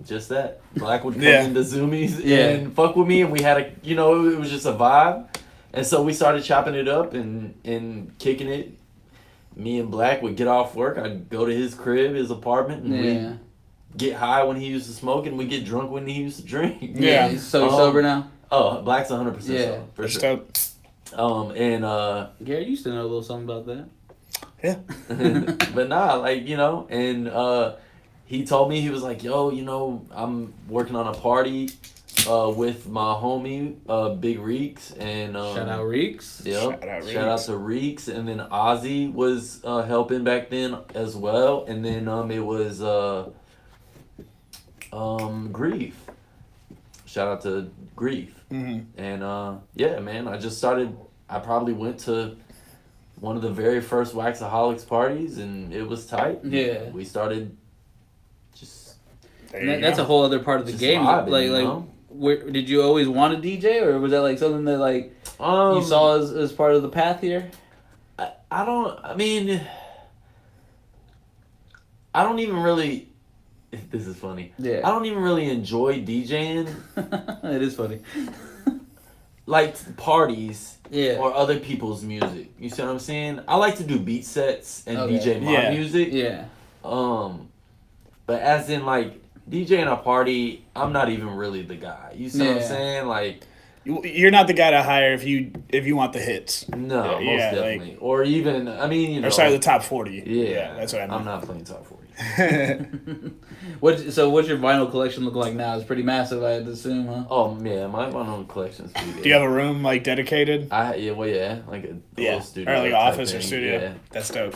Just that. Black would come into Zoomies and fuck with me, and we had it was just a vibe. And so we started chopping it up and kicking it. Me and Black would get off work. I'd go to his crib, his apartment, and we'd get high when he used to smoke, and we'd get drunk when he used to drink. Yeah. He's so sober now? Oh, Black's 100% sober. For sure. Dope. Gary used to know a little something about that. Yeah. But nah, and he told me, he was like, yo, I'm working on a party with my homie, Big Reeks, and shout out Reeks. Yep. Shout out to Reeks, and then Ozzy was helping back then as well, and then it was Grief. Shout out to Grief. Mm-hmm. And man, I probably went to one of the very first Waxaholics parties, and it was tight. Yeah. We started just. That's a whole other part of the game. Vibing, where did you always want to DJ, or was that like something that you saw as part of the path here? I don't even really. This is funny. Yeah. I don't even really enjoy DJing. It is funny. Like parties. Yeah. Or other people's music. You see what I'm saying? I like to do beat sets and DJ my music. Yeah. But as in like DJing a party, I'm not even really the guy. You see what I'm saying? Like, you're not the guy to hire if you want the hits. No, most definitely. Like, or even, the top 40. Yeah, that's what I mean. I'm not playing top 40. So what's your vinyl collection look like now? It's pretty massive, I'd assume, huh? Oh yeah, my vinyl collection's pretty big. Do you have a room dedicated? Like a little studio. Or like office or studio. Yeah. That's dope.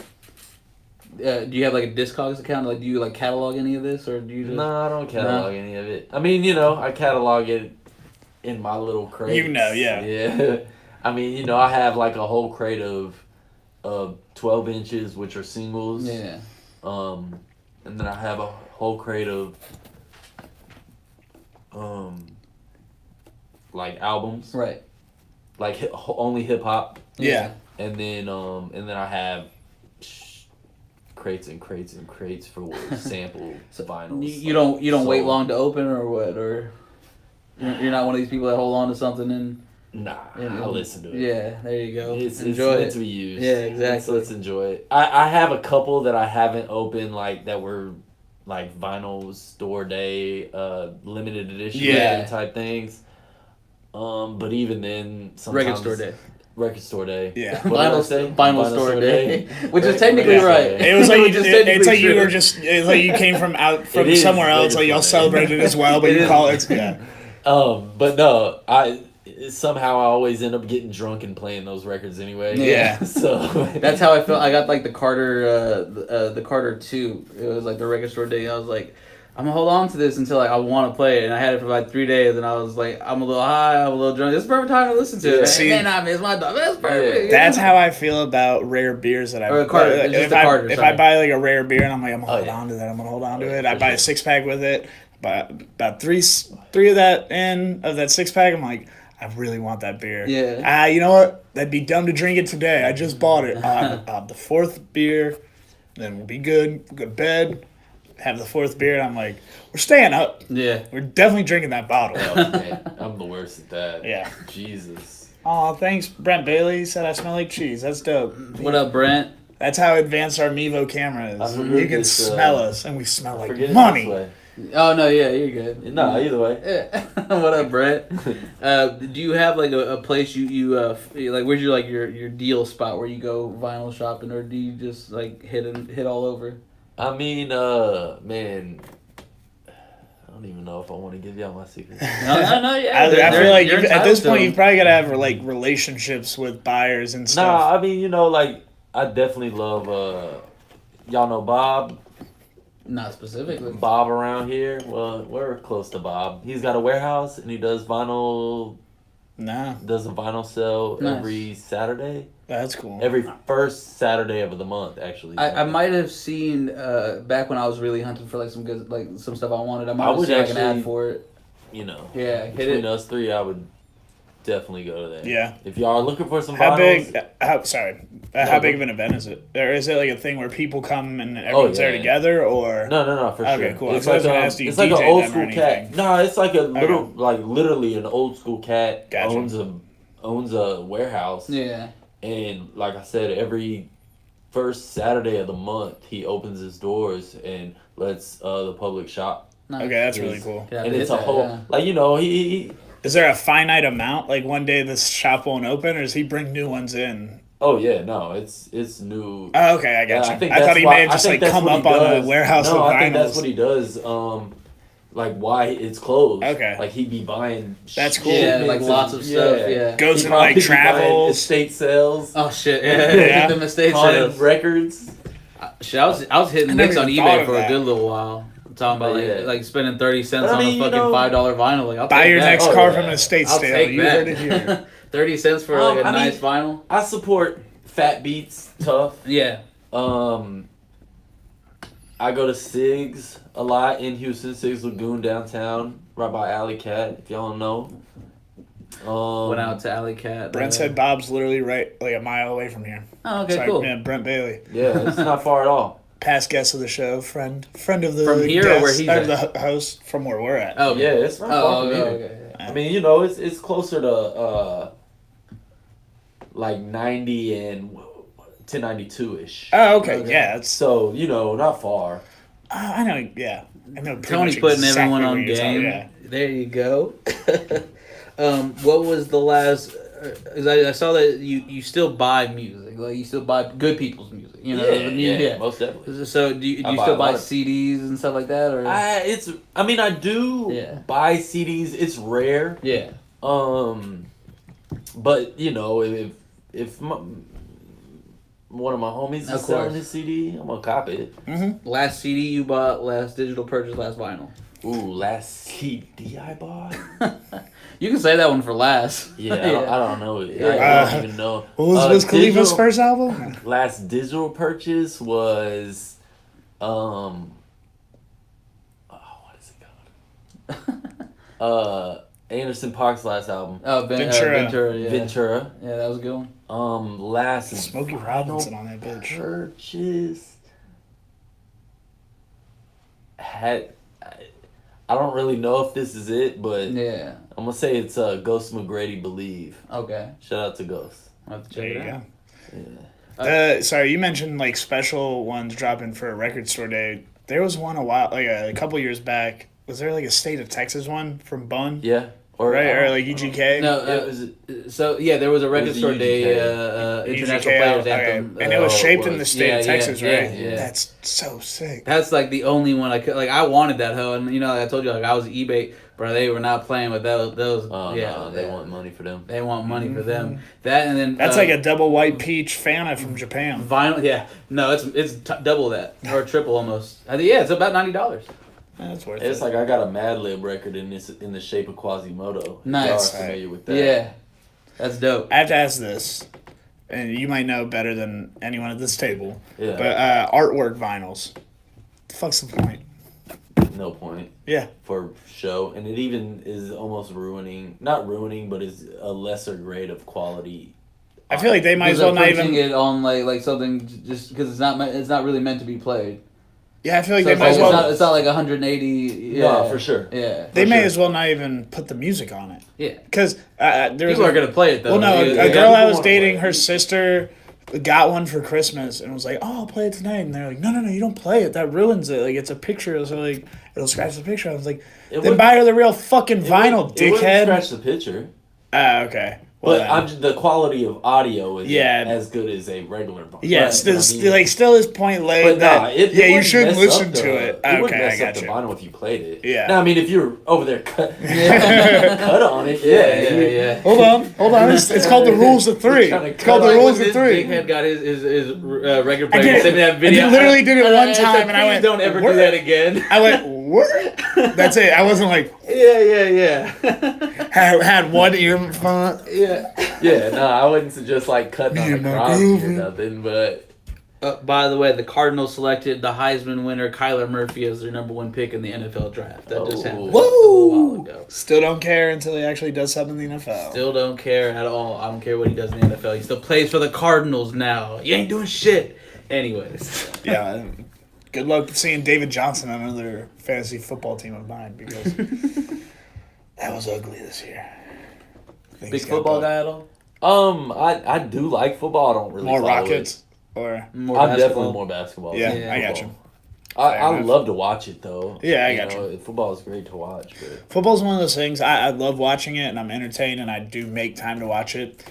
Do you have like a Discogs account? Like, do you like catalog any of this, or do you just? No, I don't catalog any of it. I mean, I catalog it in my little crates. Yeah. Yeah. I mean, I have like a whole crate of 12 inches, which are singles. Yeah. And then I have a whole crate of like albums. Right. Like only hip hop. Yeah. And then I have crates and crates and crates for sample vinyls. You don't wait long to open, or what? Or you're not one of these people that hold on to something and. Nah, I listen to it. Yeah, there you go. It's enjoy meant it. to be used. Yeah, exactly. So let's enjoy it. I have a couple that I haven't opened, like that were like vinyl store day, limited edition type things. But even then, sometimes Record store day. Yeah. Vinyl store day. Which is technically right. It was like it's like you were it's like you came from somewhere else, like y'all celebrated as well, but you call it But no, somehow I always end up getting drunk and playing those records anyway. Yeah. So that's how I felt. I got like the Carter 2. It was like the Record store day. I was like, I'm gonna hold on to this until I want to play it, and I had it for like 3 days, and I was like, I'm a little high, I'm a little drunk. It's the perfect time to listen to it. See, man, I miss my dog. That's perfect. That's how I feel about rare beers that I buy. If I buy like a rare beer and I'm like, I'm gonna hold on to that. I'm gonna hold on to it. I buy a 6-pack with it. But about three of that 6-pack, I'm like, I really want that beer. Yeah. You know what? That'd be dumb to drink it today. I just bought it. The 4th beer, then we'll be good. We'll go to bed. Have the 4th beer, and I'm like, we're staying up. Yeah. We're definitely drinking that bottle. I'm the worst at that. Yeah. Jesus. Oh, thanks, Brent Bailey. He said I smell like cheese. That's dope. What up, Brent? That's how advanced our Mevo camera is. You can smell us, and we smell like money. Oh no, yeah, you're good. No, either way. What up, Brett? Do you have like a place you like? Where's your your deal spot where you go vinyl shopping, or do you just like hit all over? I mean, man, I don't even know if I want to give y'all my secrets. No, yeah. I feel like at this point you've probably got to have like relationships with buyers and stuff. Nah, I mean, like I definitely love. Y'all know Bob. Not specifically. Bob around here. Well, we're close to Bob. He's got a warehouse and he does vinyl. Does a vinyl sale every Saturday. That's cool. Every first Saturday of the month, actually. I might have seen back when I was really hunting for like some good some stuff I wanted. I might have seen like an ad for it. Yeah, between us three, I would definitely go to that. Yeah. If y'all are looking for some how vinyls, big? How big of an event is it? Or is it like a thing where people come and everyone's there together, or? No, for sure. Okay, cool. It's like an old school cat. No, it's like a little, like literally an old school cat owns a warehouse. Yeah. And like I said, every first Saturday of the month, he opens his doors and lets the public shop. Nice. Okay, that's really cool. Yeah, and it's a whole he. Is there a finite amount? Like one day this shop won't open, or does he bring new ones in? Oh yeah, no, it's new. Oh, okay, I got you. I thought he may have just like come up on a warehouse with vinyls. I think that's what he does. Like why it's closed. Okay. Like he'd be buying. That's cool. Yeah, like lots of stuff. Yeah. Goes into like travels, estate sales. Oh shit! Yeah. The estate sales. Records. Shit, I was hitting licks on eBay for a good little while. I'm talking about like spending 30 cents on a fucking $5 vinyl. Like I'll buy your next car from an estate I'll sale. You heard it here. 30 cents for like a nice vinyl. I support Fat Beats Tough. Yeah. I go to Sig's a lot in Houston, Sig's Lagoon downtown, right by Alley Cat, if y'all don't know. Went out to Alley Cat. Brent said Bob's literally right, like a mile away from here. Oh, okay, cool. Yeah, Brent Bailey. Yeah, it's not far at all. Past guest of the show, friend of the from here guest, or where he's at? the host from where we're at. Oh, yeah, it's not far from here. Okay, yeah. I mean, it's closer to like 90 and 1092-ish. Oh, okay. Yeah. So, not far. I know, yeah. I know Tony's putting everyone on game. Yeah. There you go. What was the last... I saw that you still buy music. Like, you still buy good people's music. Yeah, most definitely. So, do you still buy CDs and stuff like that? Or I do buy CDs. It's rare. Yeah. But, if one of my homies is selling his CD, I'm gonna cop it. Mm-hmm. Last CD you bought, last digital purchase, last vinyl. Ooh, last CD I bought. You can say that one for last. Yeah, I don't know. I don't even know. What was Khalifa's first album? Last digital purchase was, what is it called? Anderson .Paak's last album. Oh, Ventura. Yeah. Ventura. Yeah, that was a good one. Last Smokey Robinson on that bitch. Purchase had. I don't really know if this is it, but yeah, I'm gonna say it's Ghost McGrady Believe. Okay. Shout out to Ghost. I'll have to check it out. Yeah. Sorry, you mentioned like special ones dropping for a record store day. There was one a couple years back. Was there like a State of Texas one from Bun? Yeah. Or like UGK? No, there was a record store day, International Players Anthem. And it was shaped in the state of Texas, right? Yeah. That's so sick. That's like the only one I could, like, I wanted that hoe, and I told you, like, I was eBay, bro, they were not playing with those. No, they want money for them. They want money for them. That, and then... That's like a double white peach Fanta from Japan. Vinyl, yeah. No, it's double that, or triple almost. It's about $90. That's worth It's like I got a Mad Lib record in the shape of Quasimodo. Nice. Y'all are familiar with that? Yeah, that's dope. I have to ask this, and you might know better than anyone at this table. Yeah. But artwork vinyls. The fuck's the point? No point. Yeah. For show, and it even is almost not ruining, but is a lesser grade of quality. I feel like they might as well not even it on like something just because it's not really meant to be played. Yeah, I feel like they might as well. It's not like 180. Yeah, no, for sure. Yeah, they may as well not even put the music on it. Yeah, because people are gonna play it though. Well, no, a girl I was dating, her sister got one for Christmas and was like, "Oh, I'll play it tonight." And they're like, "No, you don't play it. That ruins it. Like, it's a picture, so like it'll scratch the picture." I was like, "Then buy her the real fucking vinyl, dickhead." It wouldn't scratch the picture. Okay. Well, the quality of audio is as good as a regular vinyl. Yeah, still is point laid. But you shouldn't listen to it. Okay, I got you. The vinyl if you played it. Yeah. No, I mean if you're over there cut on it. Yeah. Hold on. It's called the Rules of Three. It's called the Rules of Three. Dickhead got his record player. Sent me that video. I literally did it one time, and I went, "Don't ever do that again." I went, "What?" That's it. I wasn't like, yeah. Had one earphone. Yeah, no, I wouldn't suggest like cutting on the Crosby or nothing, but... by the way, the Cardinals selected the Heisman winner Kyler Murphy as their number 1 pick in the NFL draft. That just happened a little while ago. Still don't care until he actually does something in the NFL. Still don't care at all. I don't care what he does in the NFL. He still plays for the Cardinals now. You ain't doing shit. Anyways. Yeah, good luck seeing David Johnson on another fantasy football team of mine because that was ugly this year. Big football guy at all? I do like football. I don't really more follow Rockets it. Or more I'm basketball. definitely more basketball. Yeah, I got you. I love to watch it though. Yeah, I got you. Football is great to watch. But football's one of those things. I love watching it and I'm entertained and I do make time to watch it.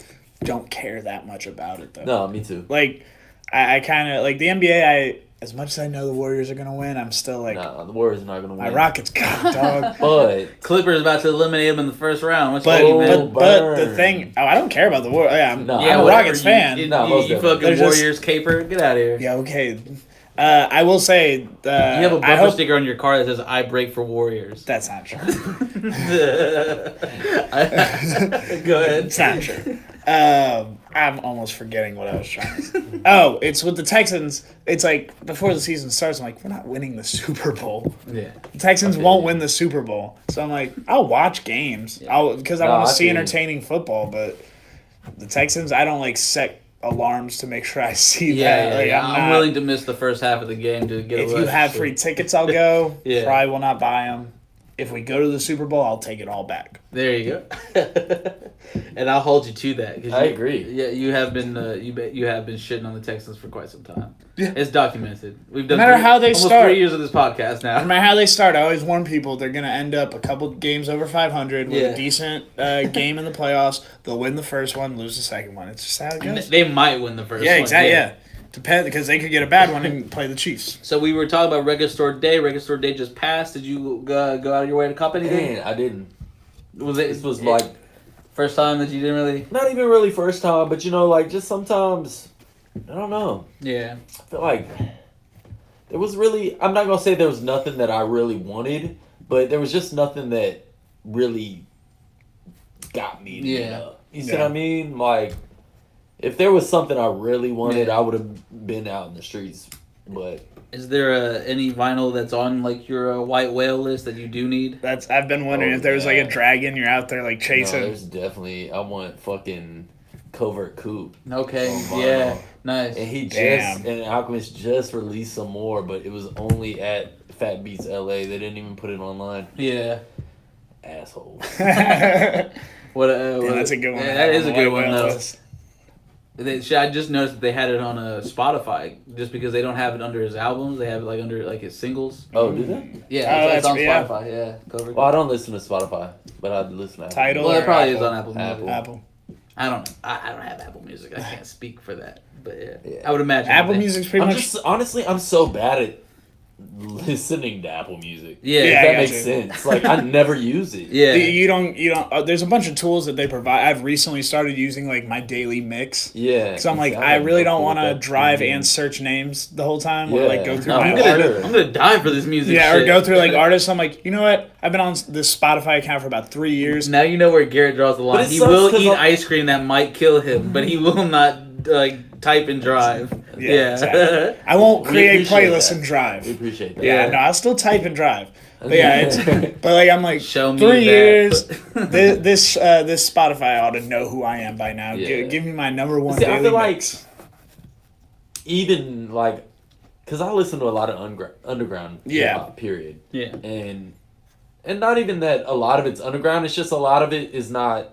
Don't care that much about it though. No, me too. Like I kind of like the NBA. As much as I know the Warriors are gonna win, I'm still like, no, the Warriors are not gonna win. My Rockets, God, dog. But Clippers about to eliminate them in the first round. But the thing, I don't care about the Warriors. Yeah, I'm a Rockets fan. You fucking Warriors caper. Get out of here. Yeah, okay. I will say, you have a bumper sticker on your car that says "I break for Warriors." That's not true. Go ahead. It's not true. I'm almost forgetting what I was trying to say. Oh, it's with the Texans. It's like before the season starts, I'm like, we're not winning the Super Bowl. Yeah. The Texans won't win the Super Bowl. So I'm like, I'll watch games because I want to see entertaining football. But the Texans, I don't like set alarms to make sure I see that. I'm willing to miss the first half of the game to get. If you have free tickets, I'll go. Probably will not buy them. If we go to the Super Bowl, I'll take it all back. There you go. And I'll hold you to that. I agree. Yeah, you have been you have been shitting on the Texans for quite some time. Yeah. It's documented. We've done no matter how they start. 3 years of this podcast now. No matter how they start, I always warn people they're going to end up a couple games over 500 with a decent game in the playoffs. They'll win the first one, lose the second one. It's just how it goes. They might win the first one. Yeah, exactly. Yeah. Depends because they could get a bad one and play the Chiefs. So we were talking about Regular Store Day. Regular Store Day just passed. Did you go out of your way to cop anything? I didn't. This was like first time that you didn't really. Not even really first time, but like just sometimes I don't know. Yeah. I feel like there was really, I'm not going to say there was nothing that I really wanted, but there was just nothing that really got me to get up. You see what I mean? Like, if there was something I really wanted, I would have been out in the streets. But is there any vinyl that's on like your white whale list that you do need? I've been wondering if there was like a dragon you're out there like chasing. No, there's definitely. I want fucking Covert Coupe. Okay. Yeah. Nice. And and Alchemist just released some more, but it was only at Fat Beats LA. They didn't even put it online. Yeah. Asshole. That's a good one. That is a good one though. I just noticed that they had it on Spotify just because they don't have it under his albums. They have it like under like his singles. Oh, do they? Yeah, it's on Spotify. Yeah. Well, I don't listen to Spotify, but I listen to Apple. Tidal. Well, it probably is on Apple Music. Apple. I don't know. I don't have Apple Music. I can't speak for that. But yeah. I would imagine Apple Music's pretty much. Honestly, I'm so bad at listening to Apple Music. Yeah, if that makes sense. Like I never use it. Yeah, you don't. There's a bunch of tools that they provide. I've recently started using like my daily mix. Yeah, so I'm like, I really don't want to drive and search names the whole time, or like go through my artist. I'm gonna die for this music. Yeah, shit. or go through like artists. I'm like, you know what? I've been on this Spotify account for about 3 years. Now you know where Garrett draws the line. He will eat ice cream that might kill him, but he will not like type and drive. Yeah. Exactly. I won't create playlists and drive. We appreciate that. Yeah, no, I'll still type and drive. But yeah, but like I'm like show me 3 years. this Spotify ought to know who I am by now. Yeah. Give me my number one. I feel like even like, cause I listen to a lot of underground hip-hop, period. Yeah, and not even that a lot of it's underground. It's just a lot of it is not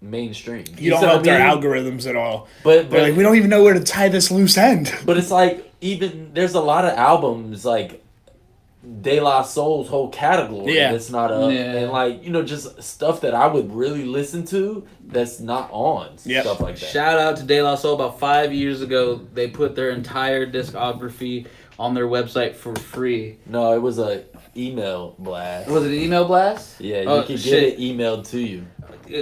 mainstream. You don't help their algorithms at all. But they're like, we don't even know where to tie this loose end. But it's like even there's a lot of albums like De La Soul's whole category that's not up, and like just stuff that I would really listen to that's not on stuff like that. Shout out to De La Soul. About 5 years ago, they put their entire discography on their website for free. No, it was a email blast. Was it an email blast? Yeah, you could get it emailed to you.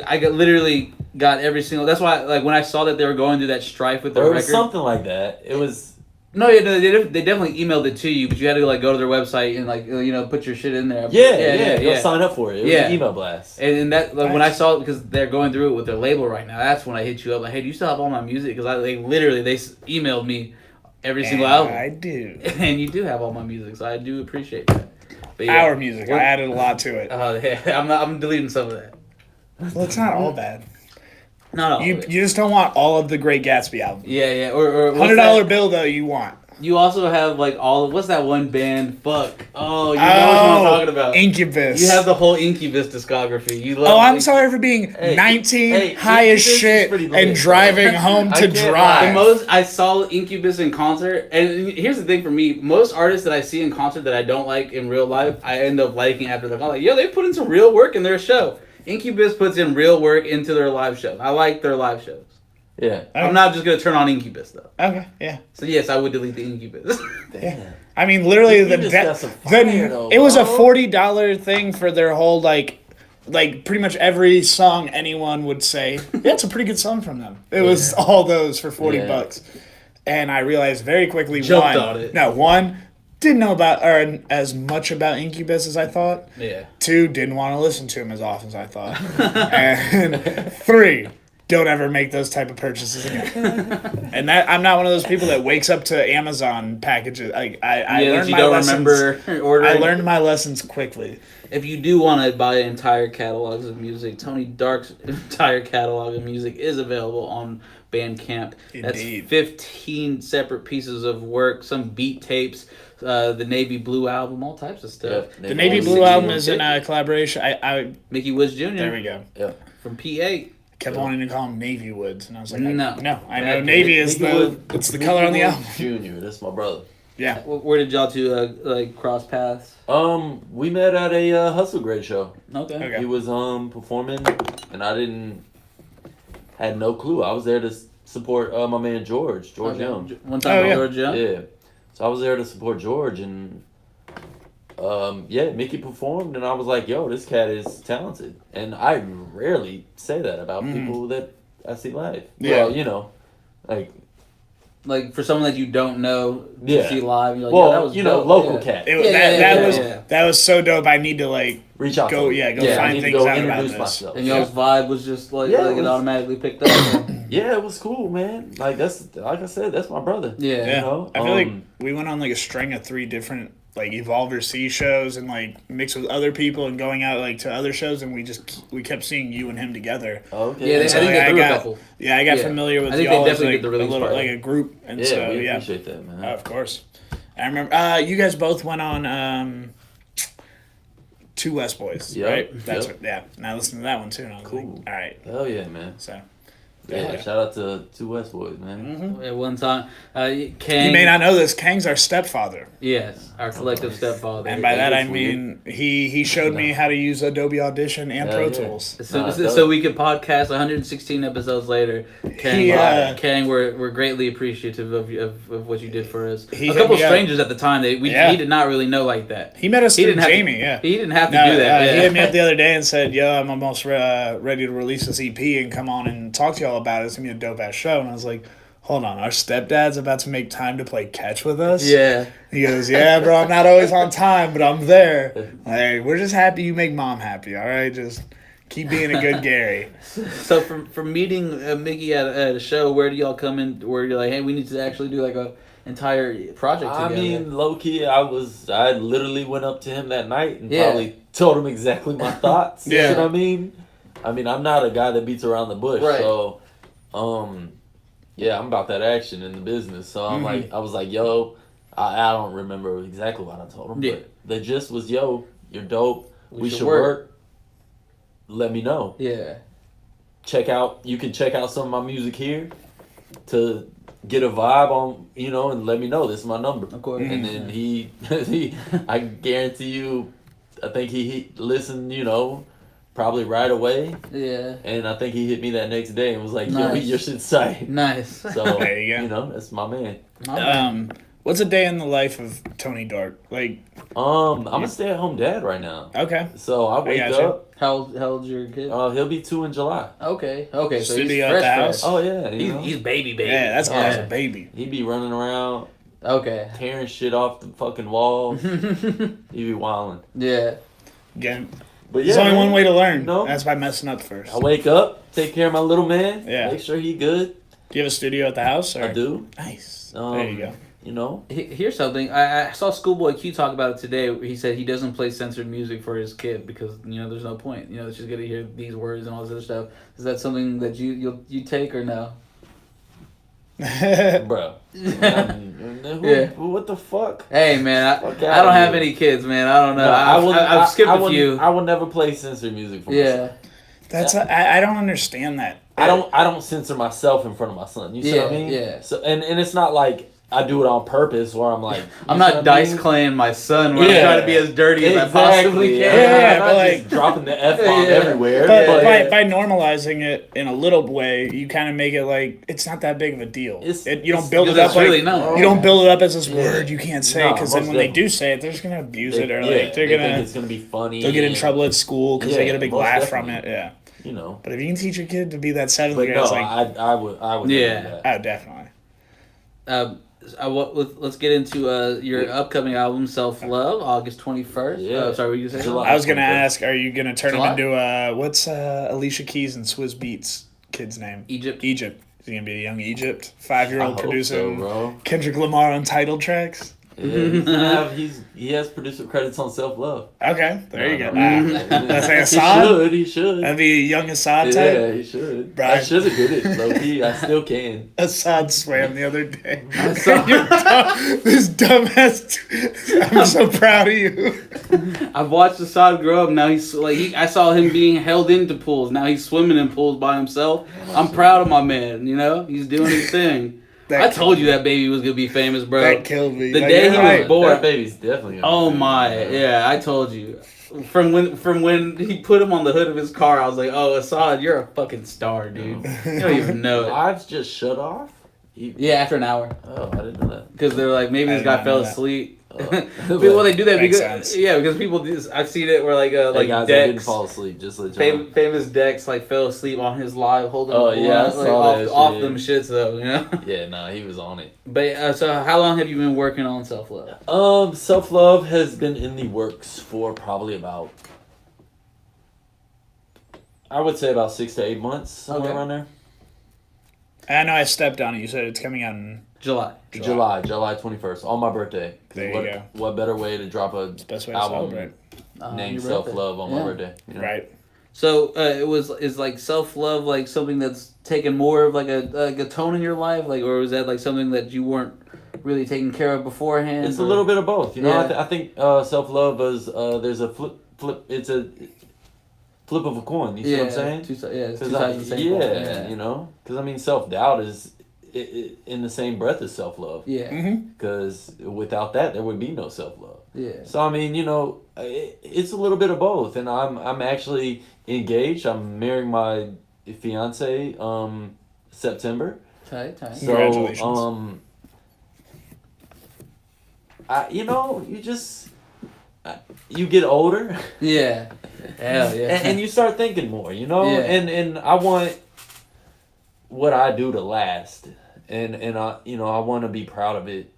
I literally got every single. That's why, like, when I saw that they were going through that strife with their record, something like that. It was. No, they definitely emailed it to you, but you had to like go to their website and like put your shit in there. Yeah. Sign up for it. It was an email blast. And that when I saw it, because they're going through it with their label right now, that's when I hit you up like, hey, do you still have all my music? Because they emailed me every single album. I do. And you do have all my music, so I do appreciate that. But Our music, I added a lot to it. Oh yeah, I'm deleting some of that. Well, it's not all bad. Not all. You just don't want all of the Great Gatsby albums. Yeah. Or $100 bill though you want. You also have like all of what's that one band? Fuck. Oh, you know what I'm talking about. Incubus. You have the whole Incubus discography. You love. Oh, I'm sorry for being 19, high as shit, and driving home to drive. I saw Incubus in concert, and here's the thing for me: most artists that I see in concert that I don't like in real life, I end up liking after they're like, yo, they put in some real work in their show. Incubus puts in real work into their live shows. I like their live shows. Yeah. I'm not just going to turn on Incubus, though. Okay, yeah. So, yes, I would delete the Incubus. Yeah. I mean, literally, it was a $40 thing for their whole, like pretty much every song anyone would say. Yeah, it's a pretty good song from them. It was all those for $40. And I realized very quickly, one, didn't know about or as much about Incubus as I thought. Yeah. 2, didn't want to listen to him as often as I thought. And 3, don't ever make those type of purchases again. And that I'm not one of those people that wakes up to Amazon packages. I learned my lessons. I learned my lessons quickly. If you do want to buy entire catalogs of music, Tony Dark's entire catalog of music is available on Bandcamp. Indeed. That's 15 separate pieces of work, some beat tapes, the Navy Blue album, all types of stuff. Yep. The Navy Blue album is in a collaboration. Mickey Woods Jr. There we go. Yep. From P8. Kept wanting to call him Navy Woods, and I was like, no. I know Navy is it's the color on the album. Junior, that's my brother. Yeah. Where did y'all two cross paths? We met at a Hustle Grade show. Okay. He was performing, and I had no clue. I was there to support my man George Young. One time George Young. Yeah. So I was there to support George, and Mickey performed, and I was like, yo, this cat is talented. And I rarely say that about people that I see live. Yeah. Well, like, like for someone that you don't know to Yeah. see live. You're like, Well, that was dope. local cat. That was so dope. I need to like reach out. Go find things out about this. Myself. And y'all's vibe was just like it automatically picked up. Yeah, it was cool, man. Like like I said, that's my brother. Yeah. Yeah. You know? I feel like we went on like a string of 3 different like Evolver C shows and like mixed with other people and going out like to other shows, and we kept seeing you and him together. Okay. Yeah, I think they threw a couple. Yeah, I got familiar with y'all as like like a group, and we so appreciate that, man. Of course. I remember you guys both went on 2 West Boys, right? That's what, yeah. And I listened to that one too, and I was like, all right. Hell yeah, man. So. Yeah, shout out to 2 West Boys, man. Mm-hmm. At one time, Kang. You may not know this. Kang's our stepfather. Yes, our collective stepfather. And by that I mean he showed me how to use Adobe Audition and Pro Tools. So we could podcast 116 episodes later. Kang, we're greatly appreciative of what you did for us. A couple strangers at the time he did not really know like that. He met us through Jamie. He didn't have to do that. He hit me up the other day and said, "Yo, I'm almost ready to release this EP and come on and talk to y'all about it. It's gonna be a dope ass show." And I was like, hold on, our stepdad's about to make time to play catch with us? Yeah. He goes, yeah, bro, I'm not always on time, but I'm there. Like, we're just happy you make mom happy, all right? Just keep being a good Gary. So from meeting Mickey at a show, where do y'all come in where you're like, hey, we need to actually do like a entire project together? I mean, low-key, I literally went up to him that night and probably told him exactly my thoughts. You know what I mean? I mean, I'm not a guy that beats around the bush, so I'm about that action in the business. So I'm I was like, yo, I don't remember exactly what I told him, but the gist was, yo, you're dope. We should work. Let me know. Yeah. You can check out some of my music here to get a vibe on, and let me know. This is my number. Of course. And then he I guarantee you, I think he listened, probably right away. Yeah. And I think he hit me that next day and was like, yo, your shit's sight. Nice. So, there you go. That's my man. What's a day in the life of Tony Dart? Like, I'm a stay-at-home dad right now. Okay. So I wake up. How old's your kid? He'll be 2 in July. Okay. So he's at the house. Oh yeah. He's baby. Yeah, that's awesome, baby. He be running around. Okay. Tearing shit off the fucking walls. He be wilding. Yeah. Again. But there's only one way to learn. No. That's by messing up first. I wake up, take care of my little man. Yeah. Make sure he good. Do you have a studio at the house? Or? I do. Nice. There you go. Here's something. I saw Schoolboy Q talk about it today. He said he doesn't play censored music for his kid because there's no point. It's just gonna hear these words and all this other stuff. Is that something that you take or no? Bro. What the fuck? Hey man, I don't have any kids, man. I don't know. No, I've skipped a few. I will never play censored music for myself. That's I don't understand that. I don't censor myself in front of my son. You see what I mean? Yeah. So and it's not like I do it on purpose where I'm like I'm not dice claying my son when I'm trying to be as dirty as I possibly can. Yeah, but like dropping the F-bomb everywhere. But by normalizing it in a little way, you kind of make it like it's not that big of a deal. You don't build it up you don't build it up as this word you can't say because then when they do say it, they're just gonna abuse it or like they're gonna think it's gonna be funny. They'll get in trouble at school because they get a big laugh from it. Yeah. But if you can teach your kid to be that 7th grader, I would. Yeah. Oh, definitely. Let's get into your upcoming album, Self Love, August 21st. Yeah. Sorry, what you saying? I was gonna ask, are you gonna turn him into what's Alicia Keys and Swizz Beatz kid's name? Egypt. Is he gonna be a young Egypt 5-year-old producing so, Kendrick Lamar untitled tracks? Yeah, he has producer credits on Self Love. Okay, there you go. That's like Assad? He should. That'd be a young Assad type? Yeah, he should. Bro, I should have did it, low-key. I still can. Assad swam the other day. This dumbass. I'm so proud of you. I've watched Assad grow up. Now I saw him being held into pools. Now he's swimming in pools by himself. I'm proud of my man, He's doing his thing. I told you that baby was gonna be famous, bro. That killed me. The day he was born, that baby's definitely. Oh my, yeah, I told you. From when he put him on the hood of his car, I was like, "Oh, Assad, you're a fucking star, dude. You don't even know it." Lives just shut off. Yeah, after an hour. Oh, I didn't know that. Because they're like, maybe this guy fell asleep. Well, they do that because sense. because people do. I've seen it where like guys, Dex, I didn't fall asleep. Just let you know. Famous Dex like fell asleep on his live holding. Oh yeah, I saw that off shit. them shits though, you know. Yeah, nah, he was on it. But so, how long have you been working on self love? Self love has been in the works for probably about, I would say about 6 to 8 months, somewhere around there. I know I stepped on it. You said it's coming out in July 21st, on my birthday. There you go. What better way to drop a best way to album celebrate. named Self Love on my birthday? You know? Right. So is like self love like something that's taken more of like a tone in your life, like, or was that like something that you weren't really taking care of beforehand? It's a little bit of both. You know, I think self love is there's a flip. It's a flip of a coin. You see what I'm saying? It's two sides of the same coin. Yeah, you know, because I mean, self doubt is in the same breath as self love. Yeah. Because without that, there would be no self love. Yeah. So I mean, you know, it's a little bit of both, and I'm actually engaged. I'm marrying my fiance September. Tight. So Congratulations. You get older. Yeah. Hell yeah. and you start thinking more, you know? Yeah. And I want what I do to last. And I want to be proud of it.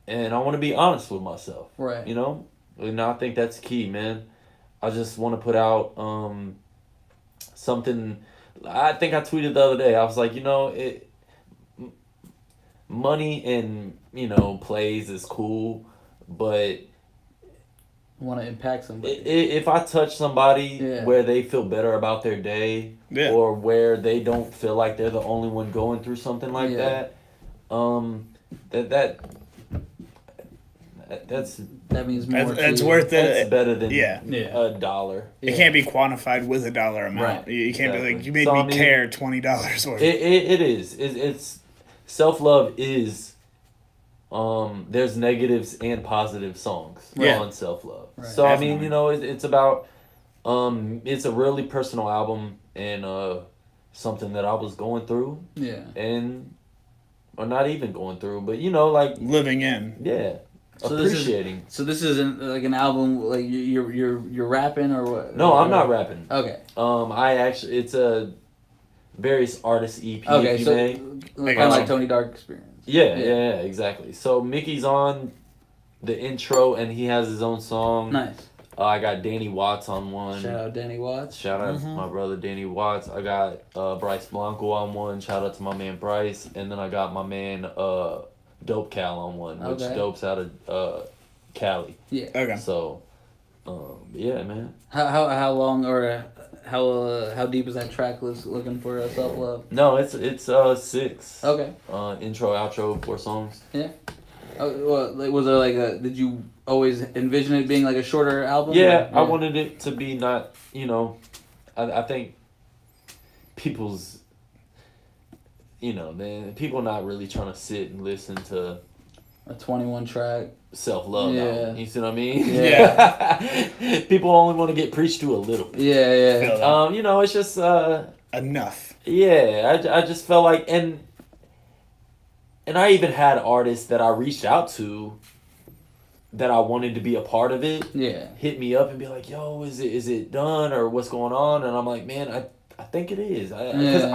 And I want to be honest with myself. Right. You know? And I think that's key, man. I just want to put out something. I think I tweeted the other day. I was like, money and, plays is cool, but want to impact somebody. If I touch somebody where they feel better about their day, or where they don't feel like they're the only one going through something like that, that means more. That's worth it. That's better than a dollar. It can't be quantified with a dollar amount. Right. You can't be like, you made me care $20 worth. It is. It's self love is. There's negatives and positive songs on self love. Right. So definitely. I mean, it's about. It's a really personal album and something that I was going through. Yeah. Or not even going through, but like living in. Yeah. So appreciating. This isn't like an album like you're rapping or what? No, I'm not rapping. Okay. It's a various artist EP. Okay, so kind of like Tony Dark Experience. Yeah, exactly. So Mickey's on the intro and he has his own song. Nice. I got Danny Watts on one. Shout out Danny Watts. Shout out my brother Danny Watts. I got Bryce Blanco on one. Shout out to my man Bryce. And then I got my man Dope Cal on one, which Dope's out of Cali. Yeah. Okay. So, yeah, man. How long or how deep is that track list looking for Self Love? No, it's 6. Okay. Intro, outro, 4 songs. Yeah. Well, was there like did you always envision it being like a shorter album? Yeah, I wanted it to be not, I think people's, people not really trying to sit and listen to a 21 track self-love album. You see what I mean? Yeah. People only want to get preached to a little bit. Yeah. It's just enough. Yeah, I just felt like and I even had artists that I reached out to that I wanted to be a part of it. Yeah. Hit me up and be like, "Yo, is it done or what's going on?" And I'm like, "Man, I think it is." Because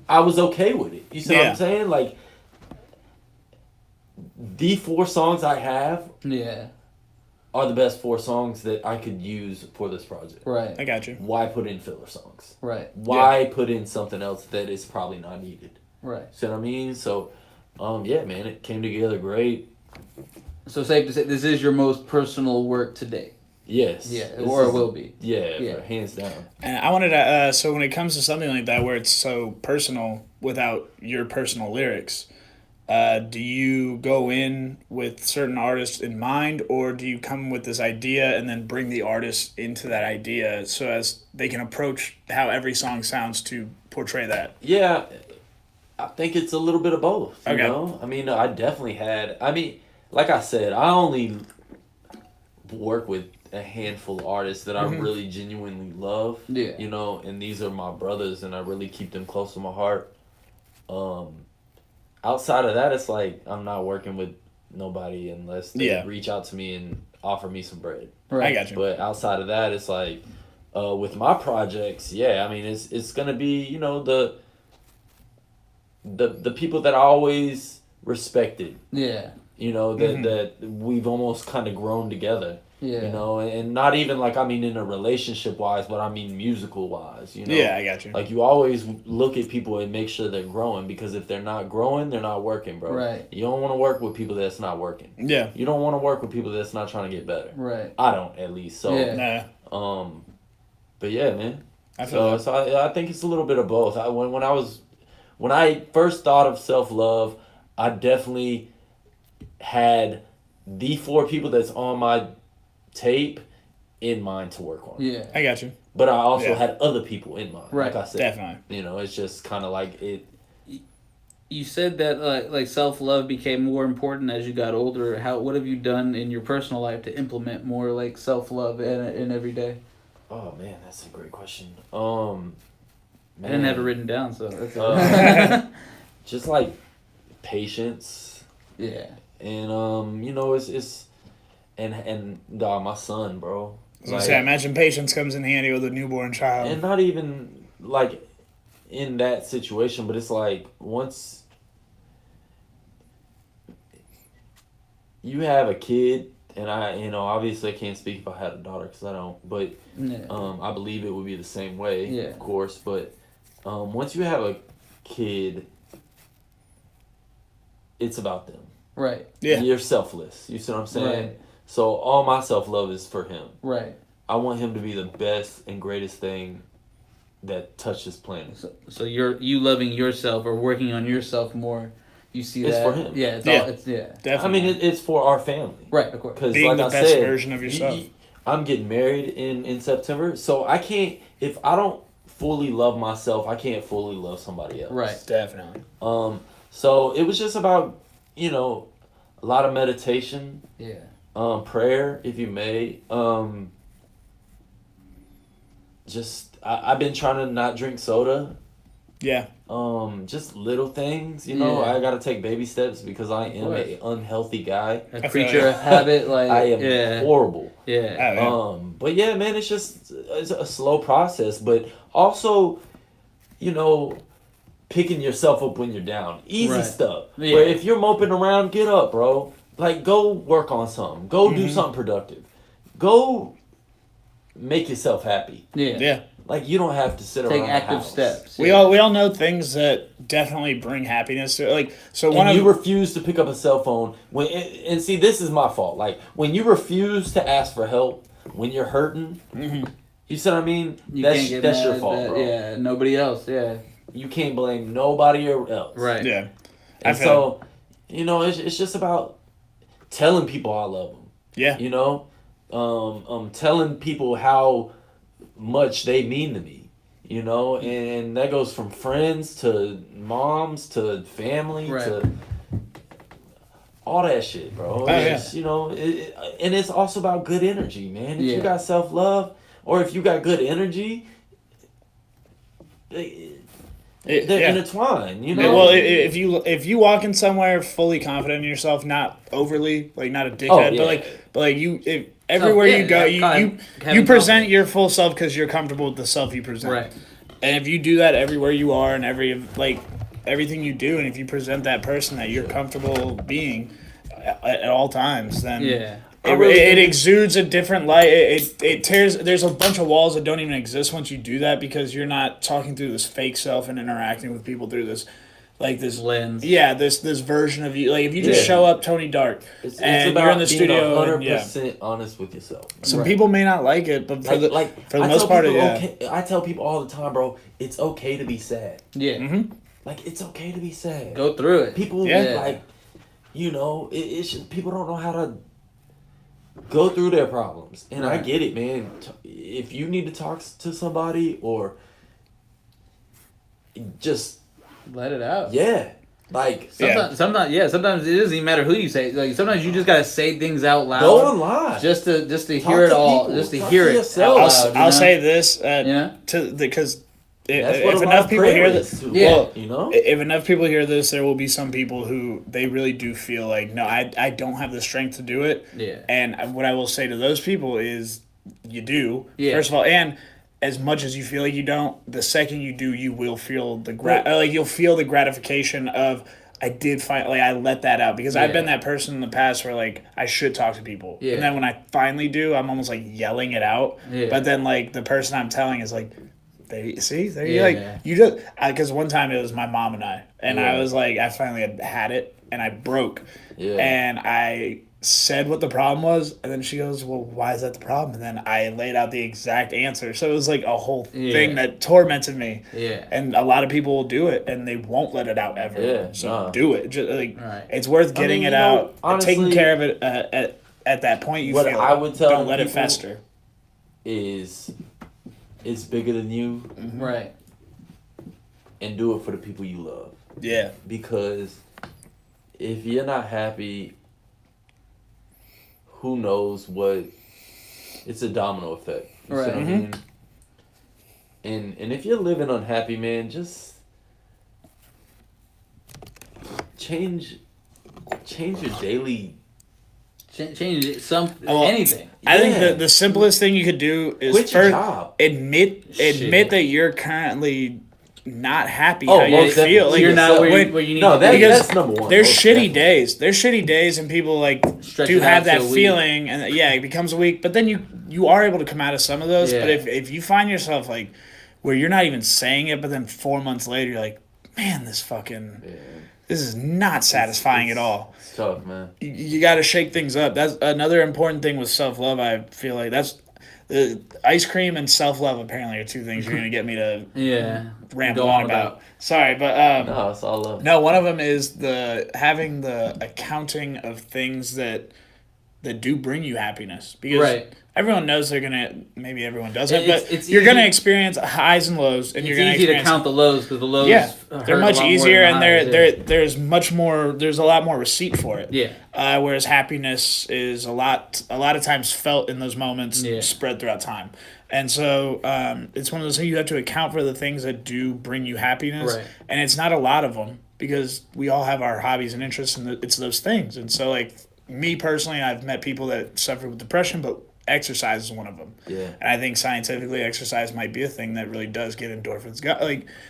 I was okay with it. You see what I'm saying? Like the 4 songs I have are the best 4 songs that I could use for this project. Right. I got you. Why put in filler songs? Right. Why put in something else that is probably not needed? Right. See what I mean? So man, it came together great. So safe to say this is your most personal work to date. Yes. Yeah, or it will be. Yeah, hands down. And I wanted to, so when it comes to something like that where it's so personal without your personal lyrics, do you go in with certain artists in mind, or do you come with this idea and then bring the artist into that idea so as they can approach how every song sounds to portray that? Yeah, I think it's a little bit of both. You know? I mean, I definitely had. I mean, like I said, I only work with a handful of artists that I really genuinely love. Yeah. And these are my brothers, and I really keep them close to my heart. Outside of that, it's like I'm not working with nobody unless they reach out to me and offer me some bread. Right. I got you. But outside of that, it's like with my projects, I mean, it's gonna be, you know, the people that I always respected. Yeah. You know, that we've almost kind of grown together. Yeah. You know, and not even like, I mean, in a relationship wise, but I mean musical wise, you know. Yeah, I got you. Like, you always look at people and make sure they're growing, because if they're not growing, they're not working, bro. Right. You don't want to work with people that's not working. Yeah. You don't want to work with people that's not trying to get better. Right. I don't, at least. So, but yeah, man. So I think it's a little bit of both. When I first thought of self-love, I definitely had the 4 people that's on my tape in mind to work on. Yeah. I got you. But I also had other people in mind. Right. Like I said. Definitely. You know, it's just kind of like it. You said that like self-love became more important as you got older. What have you done in your personal life to implement more like self-love in every day? Oh man, that's a great question. Man. I didn't have it written down, so that's just like patience. Yeah. And you know, it's and dog, my son, bro. I imagine patience comes in handy with a newborn child. And not even like in that situation, but it's like once you have a kid, and obviously I can't speak if I had a daughter because I don't, but I believe it would be the same way, of course. But once you have a kid, it's about them. Right. Yeah. You're selfless. You see what I'm saying? Right. So all my self-love is for him. Right. I want him to be the best and greatest thing that touched this planet. So you loving yourself or working on yourself more, you see it's that. For him. Yeah. Definitely. I mean, it's for our family. Right, of course. Being like the best version of yourself. I'm getting married in September, so I can't, if I don't fully love myself, I can't fully love somebody else. Right. Definitely. So it was just about, you know, a lot of meditation. Yeah. Prayer, if you may. I've been trying to not drink soda. Yeah. Just little things, you know. I gotta take baby steps because I am an unhealthy guy. A creature of habit, like I am horrible. Yeah. But yeah, man, it's a slow process, but also, you know, picking yourself up when you're down. Easy stuff. Yeah. Where if you're moping around, get up, bro. Like, go work on something. Go do something productive. Go make yourself happy. Yeah. Yeah. Like, you don't have to sit around take active steps. We all know things that definitely bring happiness to it. Like, so you refuse to pick up a cell phone and see, this is my fault. Like, when you refuse to ask for help when you're hurting, you see what I mean? That's your fault, bro. Yeah, nobody else. Yeah. You can't blame nobody else. Right. Yeah. And so, you know, it's just about telling people I love them. Yeah. You know, telling people how much they mean to me, you know, and that goes from friends to moms to family to all that shit, bro. It's, you know, and it's also about good energy, man. If you got self-love or if you got good energy, they're intertwined, you know. Well, if you walk in somewhere fully confident in yourself, not overly, like, not a dickhead, but you everywhere you go, you present your full self because you're comfortable with the self you present. Right. And if you do that everywhere you are and everything you do, and if you present that person that you're comfortable being at all times, then it exudes a different light. It tears. There's a bunch of walls that don't even exist once you do that because you're not talking through this fake self and interacting with people through this. Like this lens, this version of you. Like if you just show up Tony Dark, it's and about you're in the being studio, 100% honest with yourself. Some people may not like it, but for the most part, I tell people all the time, bro, it's okay to be sad. Yeah, like it's okay to be sad. Go through it. People like, you know, it's just, people don't know how to go through their problems, and I get it, man. If you need to talk to somebody or just let it out. Yeah. Like sometimes it doesn't even matter who you say. Like sometimes you just gotta say things out loud. Go on live. Just to hear it all. Just to hear it. I'll say this because if enough people hear this, well, you know, if enough people hear this, there will be some people who they really do feel like, no, I don't have the strength to do it. Yeah. And what I will say to those people is, you do. Yeah. First of all, and as much as you feel like you don't, the second you do, you will feel you'll feel the gratification of, I did find, like, I let that out, because I've been that person in the past where, like, I should talk to people. Yeah. And then when I finally do, I'm almost like yelling it out. Yeah. But then, like, the person I'm telling is like, you just, because one time it was my mom and I was like, I finally had it and I broke. Yeah. And I said what the problem was, and then she goes, well, why is that the problem? And then I laid out the exact answer. So it was like a whole thing that tormented me. Yeah. And a lot of people will do it and they won't let it out ever. Yeah. So do it. Just, like, it's worth getting it out, honestly, taking care of it at that point. What I would tell don't let it fester. Is it's bigger than you. Mm-hmm. Right. And do it for the people you love. Yeah. Because if you're not happy, who knows what, it's a domino effect. You right. See what I mean? And if you're living unhappy, man, just change your daily. Change anything. I think the simplest thing you could do is first admit that you're currently not happy how you feel. Like, you're not where you need to be. That's number one. There's shitty days. There's shitty days, and people like do have that feeling, and it becomes a week. But then you are able to come out of some of those. Yeah. But if you find yourself like where you're not even saying it, but then 4 months later you're like, man, this is not satisfying at all. It's tough, man. You got to shake things up. That's another important thing with self-love. I feel like that's ice cream and self-love apparently are two things you're going to get me to ramble on about. Sorry, but no, it's all love. No, one of them is having the accounting of things that do bring you happiness, because everyone knows they're gonna. Maybe everyone doesn't, but you're gonna experience highs and lows, and you're gonna. It's easy to count the lows because the lows. Yeah, they're much easier, and there's much more. There's a lot more receipt for it. Yeah. Whereas happiness is a lot of times felt in those moments, spread throughout time, and so it's one of those things you have to account for the things that do bring you happiness, and it's not a lot of them, because we all have our hobbies and interests, and it's those things, and so like me personally, I've met people that suffer with depression, but exercise is one of them. Yeah. And I think scientifically exercise might be a thing that really does get endorphins.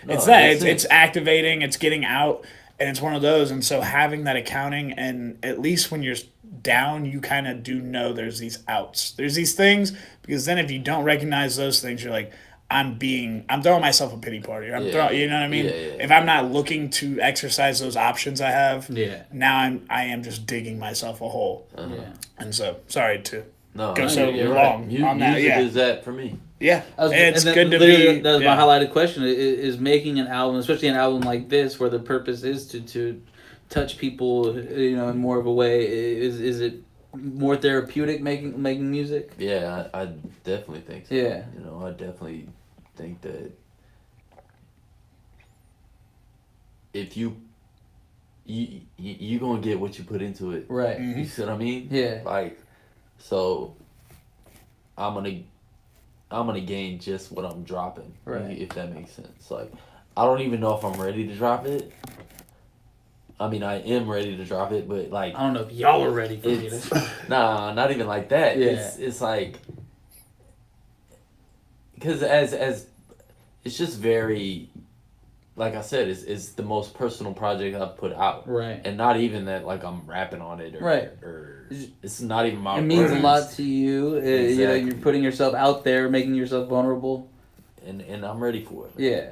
It's activating, it's getting out, and it's one of those. And so having that accounting, and at least when you're down, you kind of do know there's these outs. There's these things, because then if you don't recognize those things, you're like, I'm throwing myself a pity party. You know what I mean? If I'm not looking to exercise those options I have, now I am just digging myself a hole. And so, sorry to go so long on that. Music is that for me. Yeah, it's good to be. That was my highlighted question: is making an album, especially an album like this, where the purpose is to touch people, in more of a way. Is it more therapeutic making music? Yeah, I definitely think so. Yeah. I definitely think that if you gonna get what you put into it. Right. Mm-hmm. You see what I mean? Yeah. Like, so I'm gonna gain just what I'm dropping. Right. If that makes sense. Like, I don't even know if I'm ready to drop it. I mean, I am ready to drop it, but like, I don't know if y'all are ready for me to. Nah, not even like that. Yeah. It's like, because as it's just very, like I said, it's the most personal project I've put out. Right. And not even that like I'm rapping on it or it's not even my. It means a lot to you. Exactly. You're putting yourself out there, making yourself vulnerable. And I'm ready for it. Yeah.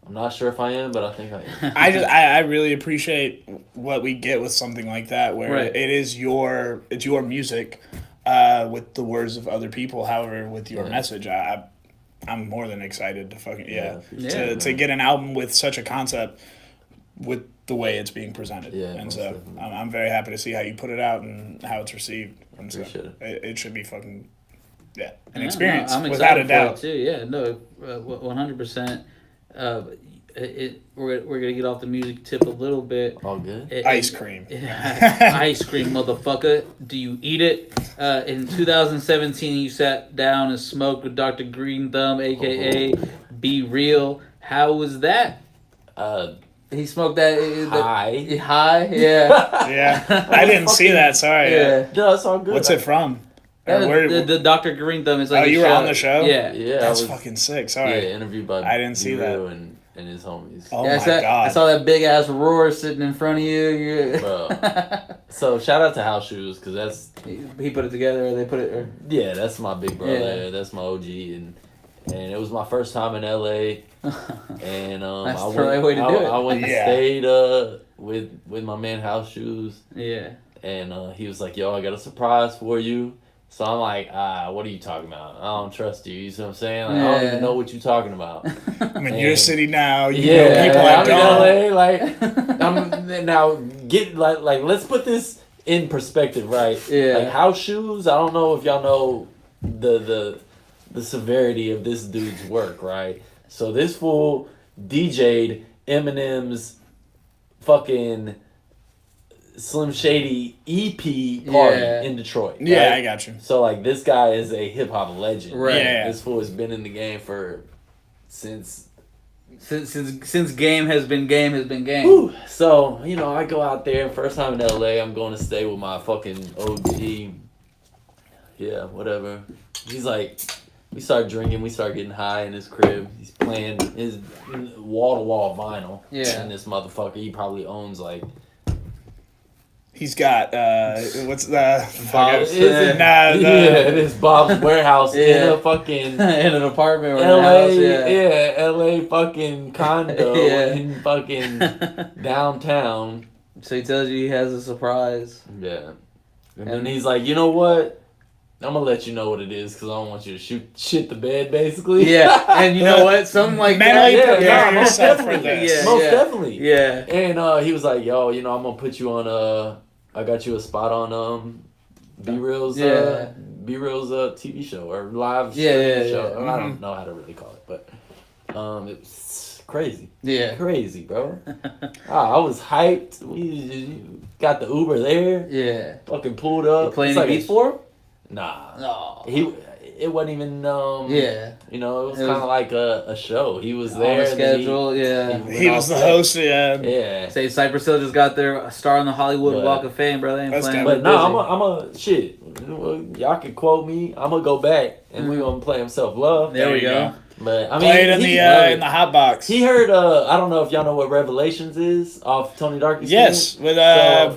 I'm not sure if I am, but I think I am. I really appreciate what we get with something like that, where it's your music, with the words of other people. However, with your message, I'm more than excited to to get an album with such a concept, with the way it's being presented. Yeah, and so I'm very happy to see how you put it out and how it's received. And appreciate it should be fucking an experience, I'm without a doubt. Too. Yeah, no, 100%. We're gonna get off the music tip a little bit. All good. Ice cream. Ice cream, motherfucker. Do you eat it? In 2017, you sat down and smoked with Dr. Green Thumb, aka Be Real. How was that? He smoked that high, yeah. Yeah, I didn't see that. Sorry. Yeah, no, it's all good. What's it from? The Dr. Green Thumb is like. You were on the show? Yeah, That's fucking sick. Sorry. Yeah, interviewed by. I didn't see that. And his homies. Oh my God! I saw that big ass roar sitting in front of you. Bro. So shout out to House Shoes because that's he put it together. Or they put it. Or... Yeah, that's my big brother. Yeah. That's my OG and it was my first time in LA. And that's the right way to do it. I went and stayed with my man House Shoes. Yeah. And he was like, "Yo, I got a surprise for you." So I'm like, what are you talking about? I don't trust you. You see what I'm saying? Like, I don't even know what you're talking about. I'm in your city now. You know people I'm in LA. Like, now get like let's put this in perspective, right? Yeah. Like House Shoes. I don't know if y'all know the severity of this dude's work, right? So this fool DJ'd Eminem's fucking Slim Shady EP party in Detroit. Right? Yeah, I got you. So like this guy is a hip hop legend. Right. Yeah. This fool has been in the game since game has been game. Whew. So, I go out there, first time in LA, I'm going to stay with my fucking OG. Yeah, whatever. He's like, we start drinking, we start getting high in his crib. He's playing his wall-to-wall vinyl. Yeah. And this motherfucker, he probably owns like... He's got, what's the... Bob's. It is Bob's Warehouse in a fucking... in an apartment or LA, a house, LA fucking condo in fucking downtown. So he tells you he has a surprise. Yeah. And then he's like, you know what? I'm gonna let you know what it is because I don't want you to shit the bed, basically. Yeah, and you know what? Something like mentally that. prepare most yourself for definitely. this. Most definitely. Yeah. And he was like, yo, I'm gonna put you on I got you a spot on B Real's TV show or live show. Mm-hmm. I don't know how to really call it, but it's crazy. Yeah. Crazy, bro. I was hyped. We got the Uber there. Yeah. Fucking pulled up. You playing any beats for him? Nah. No. It wasn't even it was kind of like a show. He was there on the schedule. He was the host. Yeah. Say Cypress Hill just got their star on the Hollywood Walk of Fame, bro. They ain't playing. But no, I'm a shit. Y'all can quote me. I'm gonna go back and we're gonna play him Self Love. There we go. But I mean, played in the hot box. He heard. I don't know if y'all know what Revelations is off Tony Darky's. Yes, with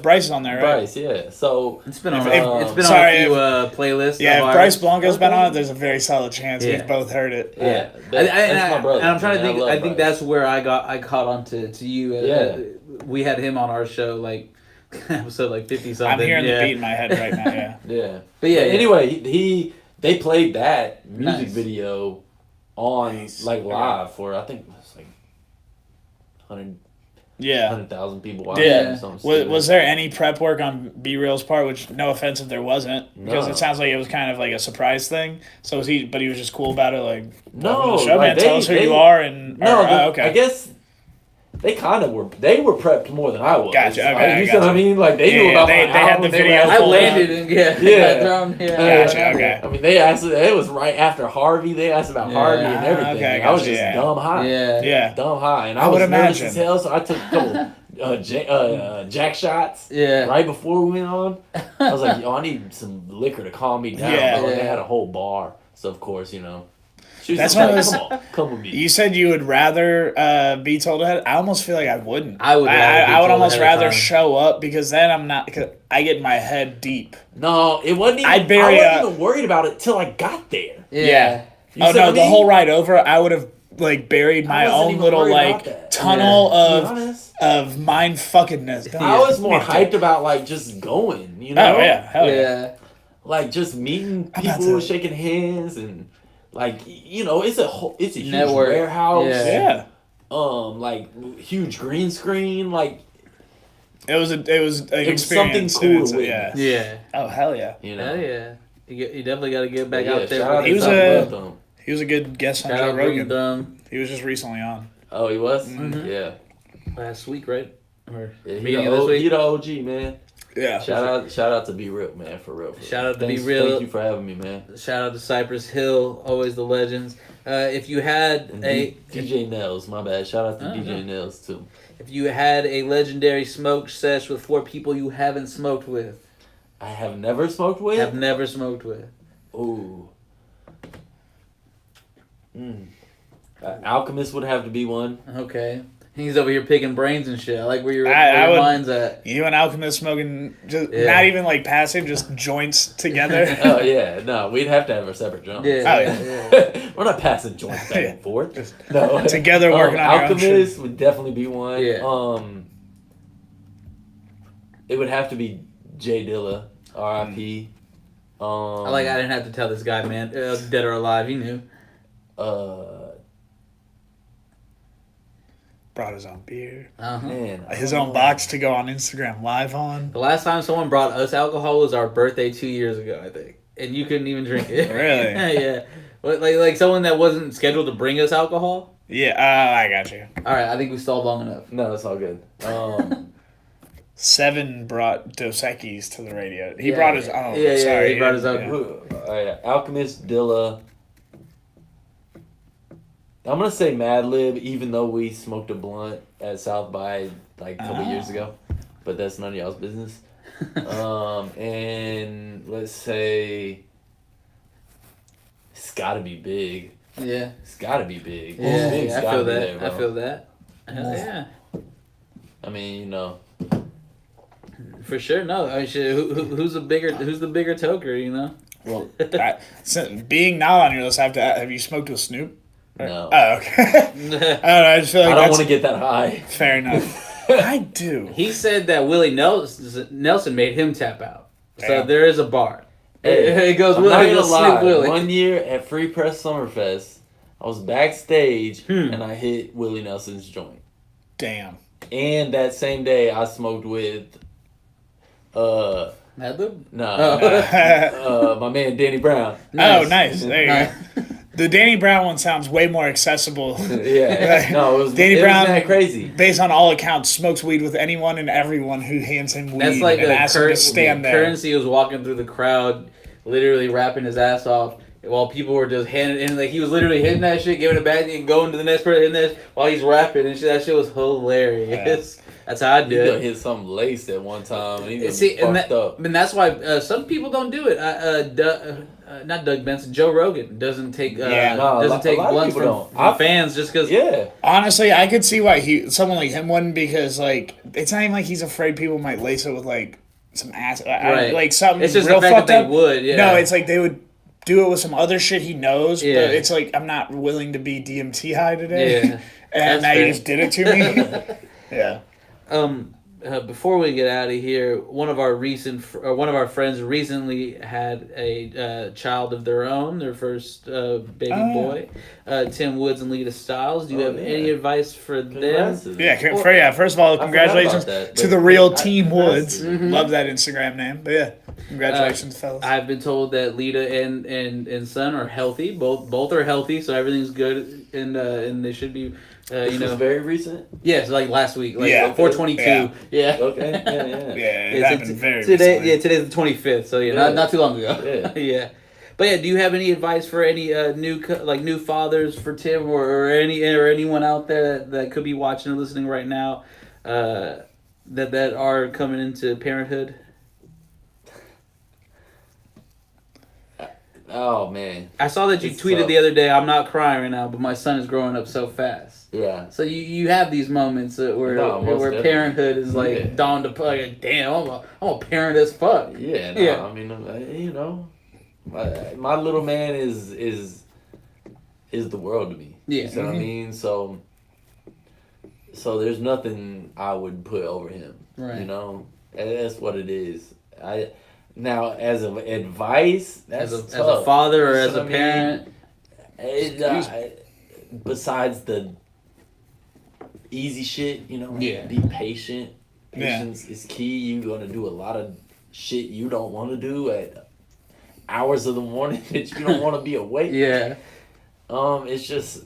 Bryce on there, right? Bryce, yeah. So it's been on. It's been on a few playlists. Yeah, if Bryce Blanco's been on it, there's a very solid chance we've both heard it. Yeah, that's my brother. And I'm trying to think. I think that's where I caught on to you. We had him on our show like episode like 50 something. I'm hearing the beat in my head right now. Yeah. Yeah. But yeah. Anyway, they played that music video on live for I think it was like 100,000 people watching. Yeah. Was there any prep work on B Real's part? Which no offense if there wasn't, because it sounds like it was kind of like a surprise thing. So was he? But he was just cool about it. Like, no, the show, man, tell us who you are. And okay. I guess. They kind of were. They were prepped more than I was. Gotcha. Okay. You see what I mean? Like they knew about they had the video. I landed and Gotcha. Okay. I mean, they asked. It was right after Harvey. They asked about Harvey and everything. Okay, I was just dumb high. Yeah. Dumb high, and I was nervous as hell. So I took a couple jack shots. Yeah. Right before we went on, I was like, yo, I need some liquor to calm me down. Yeah. They had a whole bar, so of course, That's one of those. Come with me. You said you would rather be told ahead. I almost feel like I wouldn't. I would almost rather show up because then I'm not. Cause I get my head deep. No, it wasn't even. I wasn't even worried about it till I got there. Yeah. The whole ride over, I would have buried my own little tunnel of mind fuckingness. I was more hyped about just going. Oh yeah, hell yeah. Like just meeting people, shaking hands and. It's a huge warehouse. Yeah. Huge green screen. It was an experience. Something cool to witness. Yeah. Oh hell yeah. Hell yeah. You definitely got to get back out there. He was a good guest on Joe Rogan. He was just recently on. Oh, he was. Mm-hmm. Yeah. Last week, right? Or beginning of this week. He the OG, man. Yeah. Shout out to Be Real, man, for real. Shout out to Be Real. Thank you for having me, man. Shout out to Cypress Hill, always the legends. If you had DJ Nels, my bad. Shout out to DJ Nels too. If you had a legendary smoke sesh with 4 people you haven't smoked with. I have never smoked with? Have never smoked with. Ooh. Alchemist would have to be one. Okay. He's over here picking brains and shit. I like where your mind's at. You and Alchemist smoking, just not even like passive, just joints together. Oh, yeah. No, we'd have to have our separate joints. Yeah. We're not passing joints back and forth. No. Together working on Alchemist your own shit. would definitely be one. Yeah. It would have to be Jay Dilla, R.I.P. I didn't have to tell this guy, man. Dead or alive, he knew. Brought his own beer. Man, his own box to go on Instagram Live on. The last time someone brought us alcohol was our birthday 2 years ago, I think. And you couldn't even drink it. Really? Yeah. Like someone that wasn't scheduled to bring us alcohol? Yeah, I got you. All right, I think we stalled long enough. No, it's all good. 7 brought Dos Equis to the radio. He brought his own. Yeah, Sorry, he brought his own. Alchemist, Dilla. I'm going to say Madlib, even though we smoked a blunt at South by like a couple years ago. But that's none of y'all's business. And let's say it's got to be big. Yeah. It's got to be big. Yeah, Big's I gotta feel be that. there, bro. I feel that. Hell yeah. I mean, you know. For sure, no. I mean, shit, who's the bigger toker, you know? Well, being not on your list, have you smoked with Snoop? No. Oh, okay. I don't know. I just feel like I don't want to get that high. Fair enough. I do. He said that Willie Nelson made him tap out. So Damn. there is a bar. Hey, it goes I'm Willie. not It gonna goes lie. Snoop Willie. One year at Free Press Summerfest, I was backstage and I hit Willie Nelson's joint. Damn. And that same day, I smoked with Madlib? No. My man Danny Brown. Nice. Oh, nice. There you go. The Danny Brown one sounds way more accessible. Yeah. No, it was Danny Brown. That crazy. Based on all accounts, smokes weed with anyone and everyone who hands him weed. That's like and asks him to stand there. Currency was walking through the crowd, literally rapping his ass off, while people were just handing in. Like he was literally hitting that shit, giving it back, and going to the next person, hitting this while he's rapping and shit. That shit was hilarious. Yeah. That's how I do it. He hit something laced at one time, and he was fucked up. And that's why some people don't do it. Not Doug Benson. Joe Rogan doesn't take blunts from fans just because. Yeah. Honestly, I could see why someone like him wouldn't, because like it's not even like he's afraid people might lace it with like some ass, right. Like something. It's just real the fact fucked that up. They would. Yeah. No, it's like they would do it with some other shit he knows, yeah. but it's like I'm not willing to be DMT high today. Yeah. And now you just did it to me. Yeah. Before we get out of here, one of our friends recently had a child of their own, their first baby boy, Tim Woods and Lita Stiles. Do you have any advice for them? Yeah, first of all, congratulations to the real Team Woods. Mm-hmm. Love that Instagram name. But yeah, congratulations, fellas. I've been told that Lita and son are healthy. Both are healthy, so everything's good, and they should be. This was very recent? Yes, like last week. 4/22. Yeah. Okay. Yeah, it happened very today, recently. Yeah, today's the 25th, so not too long ago. Yeah. Yeah. But yeah, do you have any advice for any new fathers for Tim or anyone out there that could be watching or listening right now that are coming into parenthood? Oh man. I saw that you tweeted the other day, I'm not crying right now, but my son is growing up so fast. Yeah. So you have these moments where parenthood is like dawned upon, like, damn, I'm a parent as fuck. Yeah. No, yeah. I mean, my little man is the world to me. Yeah. You know what I mean? So there's nothing I would put over him. Right. You know, that's what it is. Now, as of advice, that's as a father or as a parent, besides the easy shit, be patient. Patience is key. You're gonna do a lot of shit you don't want to do at hours of the morning that you don't want to be awake. Yeah. It's just,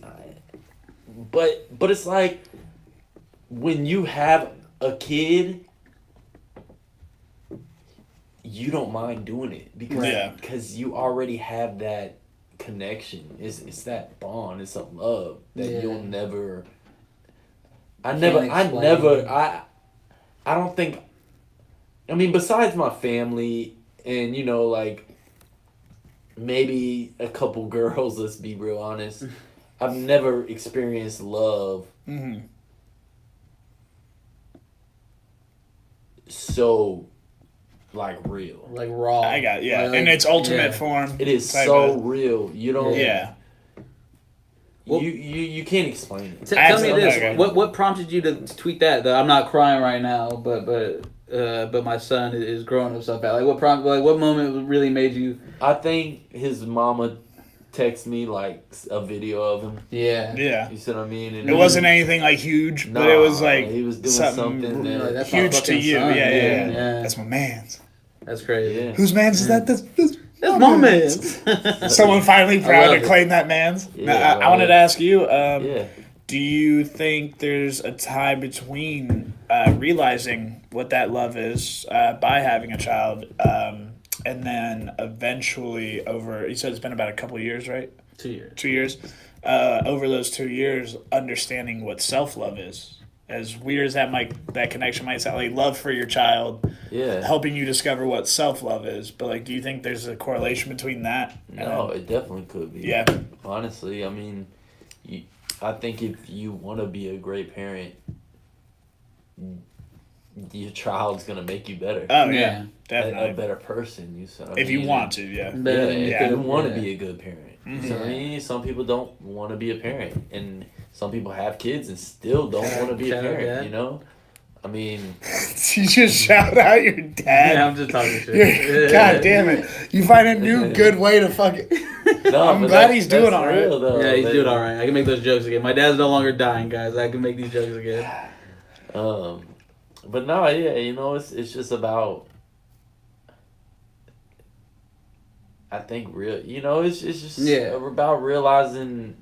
but it's like when you have a kid. You don't mind doing it because you already have that connection. It's that bond. It's a love that you'll never. I don't think. I mean, besides my family and like maybe a couple girls. Let's be real honest. I've never experienced love. Mm-hmm. So, like real, like raw. I got in its ultimate form. It is so real. You don't. Yeah. You can't explain it. Tell me this: what prompted you to tweet that? I'm not crying right now, but my son is growing up so fast. Like what moment really made you? I think his mama texted me like a video of him. Yeah. You see what I mean? And it wasn't anything like huge, but it was like he was doing something that's huge to you. Son. Yeah. That's my man's. That's crazy. Yeah. Whose man's is that? That's my man's. Someone finally proud to claim that man's. Yeah, now, I wanted to ask you. Yeah. Do you think there's a tie between realizing what that love is by having a child, and then eventually you said it's been about a couple of years, right? 2 years. 2 years. Over those 2 years, understanding what self-love is. As weird as that connection might sound, like love for your child, helping you discover what self-love is. But like, do you think there's a correlation between that? No, it definitely could be. Yeah. Honestly, I mean, I think if you want to be a great parent, your child's gonna make you better. Oh yeah, definitely a better person. If you want to, yeah. If you want to be a good parent. Mm-hmm. So I mean, some people don't want to be a parent, and some people have kids and still don't want to be a parent. You know, I mean, you just shout out your dad. Yeah, I'm just talking shit. God damn it! You find a new good way to fuck it. No, I'm glad he's doing all right. Though. Yeah, he's doing all right. I can make those jokes again. My dad's no longer dying, guys. I can make these jokes again. But no, it's just about. I think it's just about realizing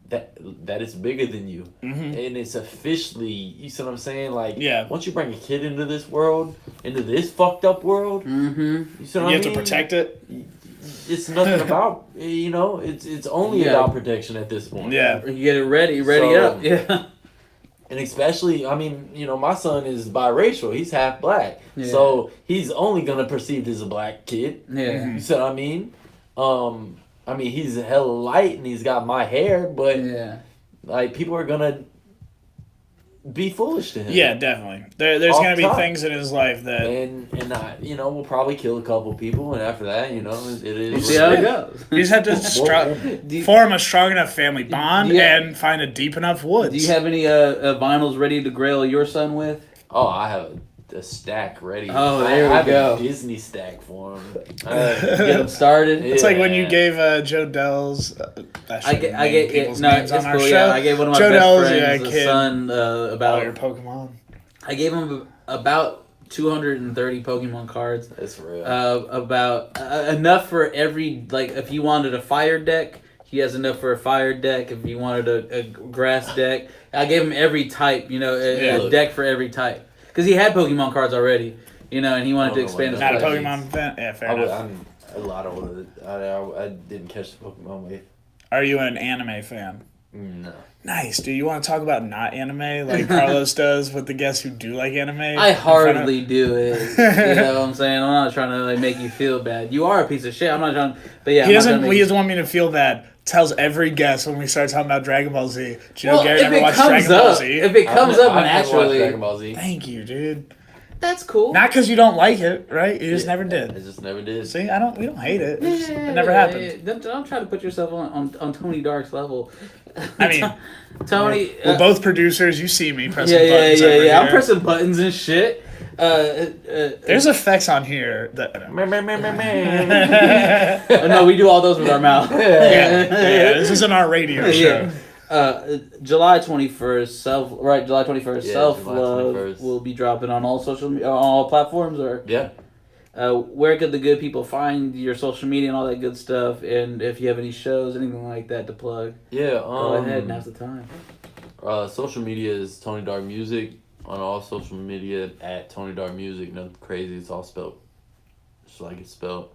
that it's bigger than you, and it's officially. You see what I'm saying? Like, once you bring a kid into this world, into this fucked up world, you see what I mean? You have to protect it. It's nothing about it's only about protection at this point. Yeah, you get it ready up. Yeah. And especially, I mean, my son is biracial. He's half black. Yeah. So he's only going to perceive as a black kid. Yeah. You see what I mean? I mean, he's hella light and he's got my hair, but like people are going to be foolish to him. Yeah, definitely. There's going to be things in his life that... And we'll probably kill a couple people, and after that, it is... You see how it goes. You just have to form a strong enough family bond and find a deep enough woods. Do you have any vinyls ready to grail your son with? Oh, I have a stack ready. Oh, there we go. I have a Disney stack for him. Get him started. It's like when you gave Joe Dell's... I gave one of my best friends a son about your Pokemon. I gave him about 230 Pokemon cards. That's real. About enough for every, like, if you wanted a fire deck, he has enough for a fire deck. If you wanted a grass deck, I gave him every type. A deck for every type. Because he had Pokemon cards already, and he wanted to expand his collection. Not a Pokemon fan? Yeah, fair enough. I didn't catch the Pokemon wave. Are you an anime fan? No. Nice. Do you want to talk about not anime like Carlos does with the guests who do like anime? I hardly do it. You know what I'm saying? I'm not trying to make you feel bad. You are a piece of shit. I'm not trying. But yeah, he doesn't want me to feel bad. Tells every guest when we start talking about Dragon Ball Z. Gary never watched Dragon Ball Z. If it comes up naturally, Dragon Ball Z. Thank you, dude. That's cool. Not because you don't like it, right? You just never did. I just never did. See, we don't hate it. It never happened. Don't try to put yourself on Tony Dark's level. I mean, Tony. We're both producers. You see me pressing buttons. Yeah. I'm pressing buttons and shit. There's effects on here that. No, we do all those with our mouth. Yeah. This isn't our radio show. July 21st, July 21st, Self-Love will be dropping on all platforms, or where could the good people find your social media and all that good stuff, and if you have any shows, anything like that to plug? Go ahead, now's the time. Social media is Tony Dark Music on all social media at Tony Dark Music. Nothing crazy, it's all spelled just like it's spelled.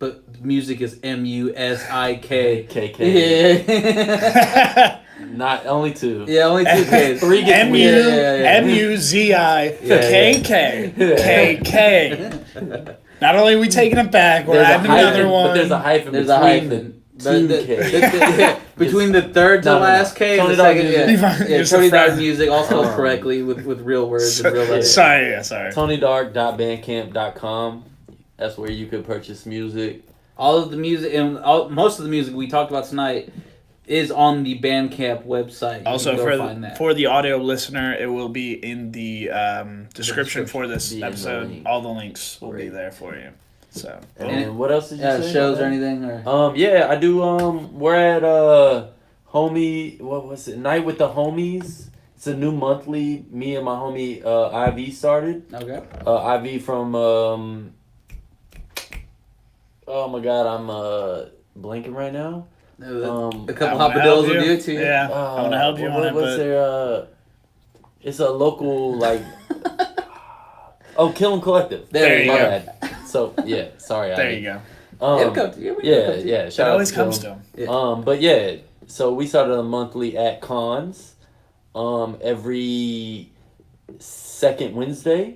but music is MUSIK. KK. Yeah. Not only 2. Yeah, only 2 Ks. 3 gets weird. MUZIKK. Not only are we taking it back, we're adding another one. But there's a hyphen There's between the 2 K. Between the third to last K and the second. Yeah, Tony Dark Music, all spelled correctly with real words and real letters. Sorry. TonyDark.bandcamp.com. That's where you could purchase music. All of the music and most of the music we talked about tonight is on the Bandcamp website. Also, for the audio listener, it will be in the description for this episode. All the links will be there for you. So, and what else did you say? Shows or anything? Or? I do. We're at what was it? Night with the Homies. It's a new monthly. Me and my homie IV started. Okay. IV from. Oh my God, I'm blanking right now. A couple hopadillos will do it to you. Yeah, I'm gonna help you on it. What's their? It's a local like. Kill 'em Collective. There you go. So yeah, sorry. There you go. It'll come to you. Yeah. It always comes to them. Yeah. But yeah, so we started a monthly at cons. Every second Wednesday.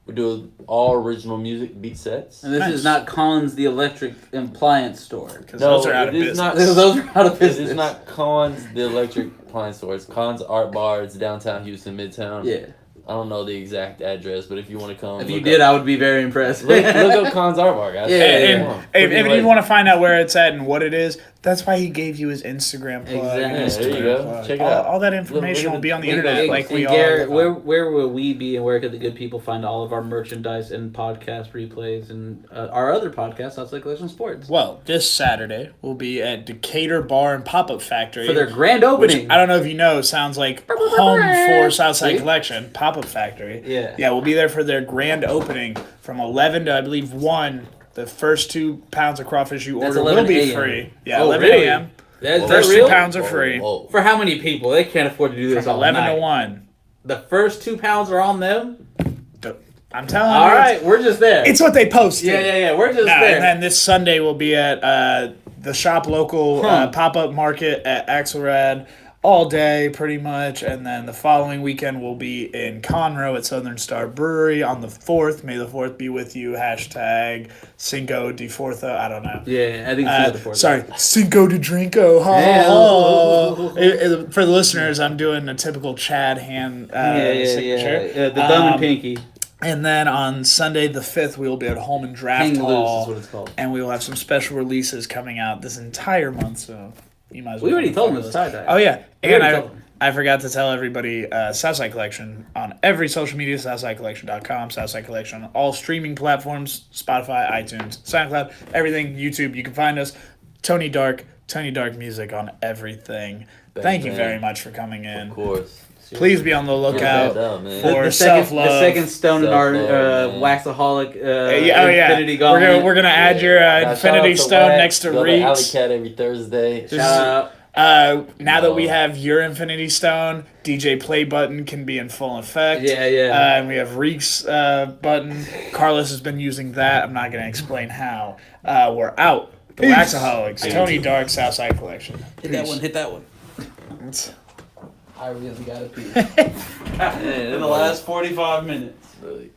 We do all original music beat sets. And this is not Cons, the electric appliance store. No, those are out of business. Those are out of business. It is not Cons, the electric appliance store. It's Cons Art Bar. It's downtown Houston, Midtown. Yeah. I don't know the exact address, but if you want to come... If you did, I would be very impressed. Look up Cons Art Bar, guys. And if you want to find out where it's at and what it is, that's why he gave you his Instagram plug. Exactly. There you go. Check it out. All that information will be on the internet like we Garrett, are. where will we be and where could the good people find all of our merchandise and podcast replays and our other podcasts outside Collection Sports? Well, this Saturday we'll be at Decatur Bar and Pop-Up Factory. For their grand opening. Which, I don't know if you know, sounds like home for Southside Collection, Pop-Up Factory. Yeah. Yeah, we'll be there for their grand opening from 11 to, I believe, 1. The first 2 pounds of crawfish you order will be free. Yeah, 11 a.m. First 2 pounds are free. Whoa. For how many people? They can't afford to do this From all 11 night. to 1. The first 2 pounds are on them? I'm telling you. All right, we're just there. It's what they posted. Yeah, we're just there. And then this Sunday we'll be at the Shop Local pop-up market at Axelrad all day pretty much, and then the following weekend we'll be in Conroe at Southern Star Brewery on the 4th. May the 4th be with you. # Cinco de Forza. I don't know. Yeah, I think it's the 4th. Sorry, Cinco de Drinko. For the listeners, I'm doing a typical Chad hand signature. The thumb and pinky. And then on Sunday the 5th, we will be at Holman Draft Hall. Is what it's called. And we will have some special releases coming out this entire month, so you might as well. We already told them it's tie-dye. Oh, yeah. And I forgot to tell everybody, Southside Collection on every social media, SouthsideCollection.com, Southside Collection on all streaming platforms, Spotify, iTunes, SoundCloud, everything, YouTube. You can find us, Tony Dark Music on everything. Thank you very much for coming in. Of course. Please be on the lookout for self-love. The second stone in our Waxaholic Infinity Gauntlet. We're gonna add your Infinity Stone next to Reed's. Alley Cat every Thursday. Shout out. Now that we have your Infinity Stone, DJ Play button can be in full effect. Yeah. And we have Reek's button. Carlos has been using that. I'm not gonna explain how. We're out. The Waxaholics. Tony Dark, Southside Collection. Hit that one. I really gotta pee. In the last 45 minutes. Really,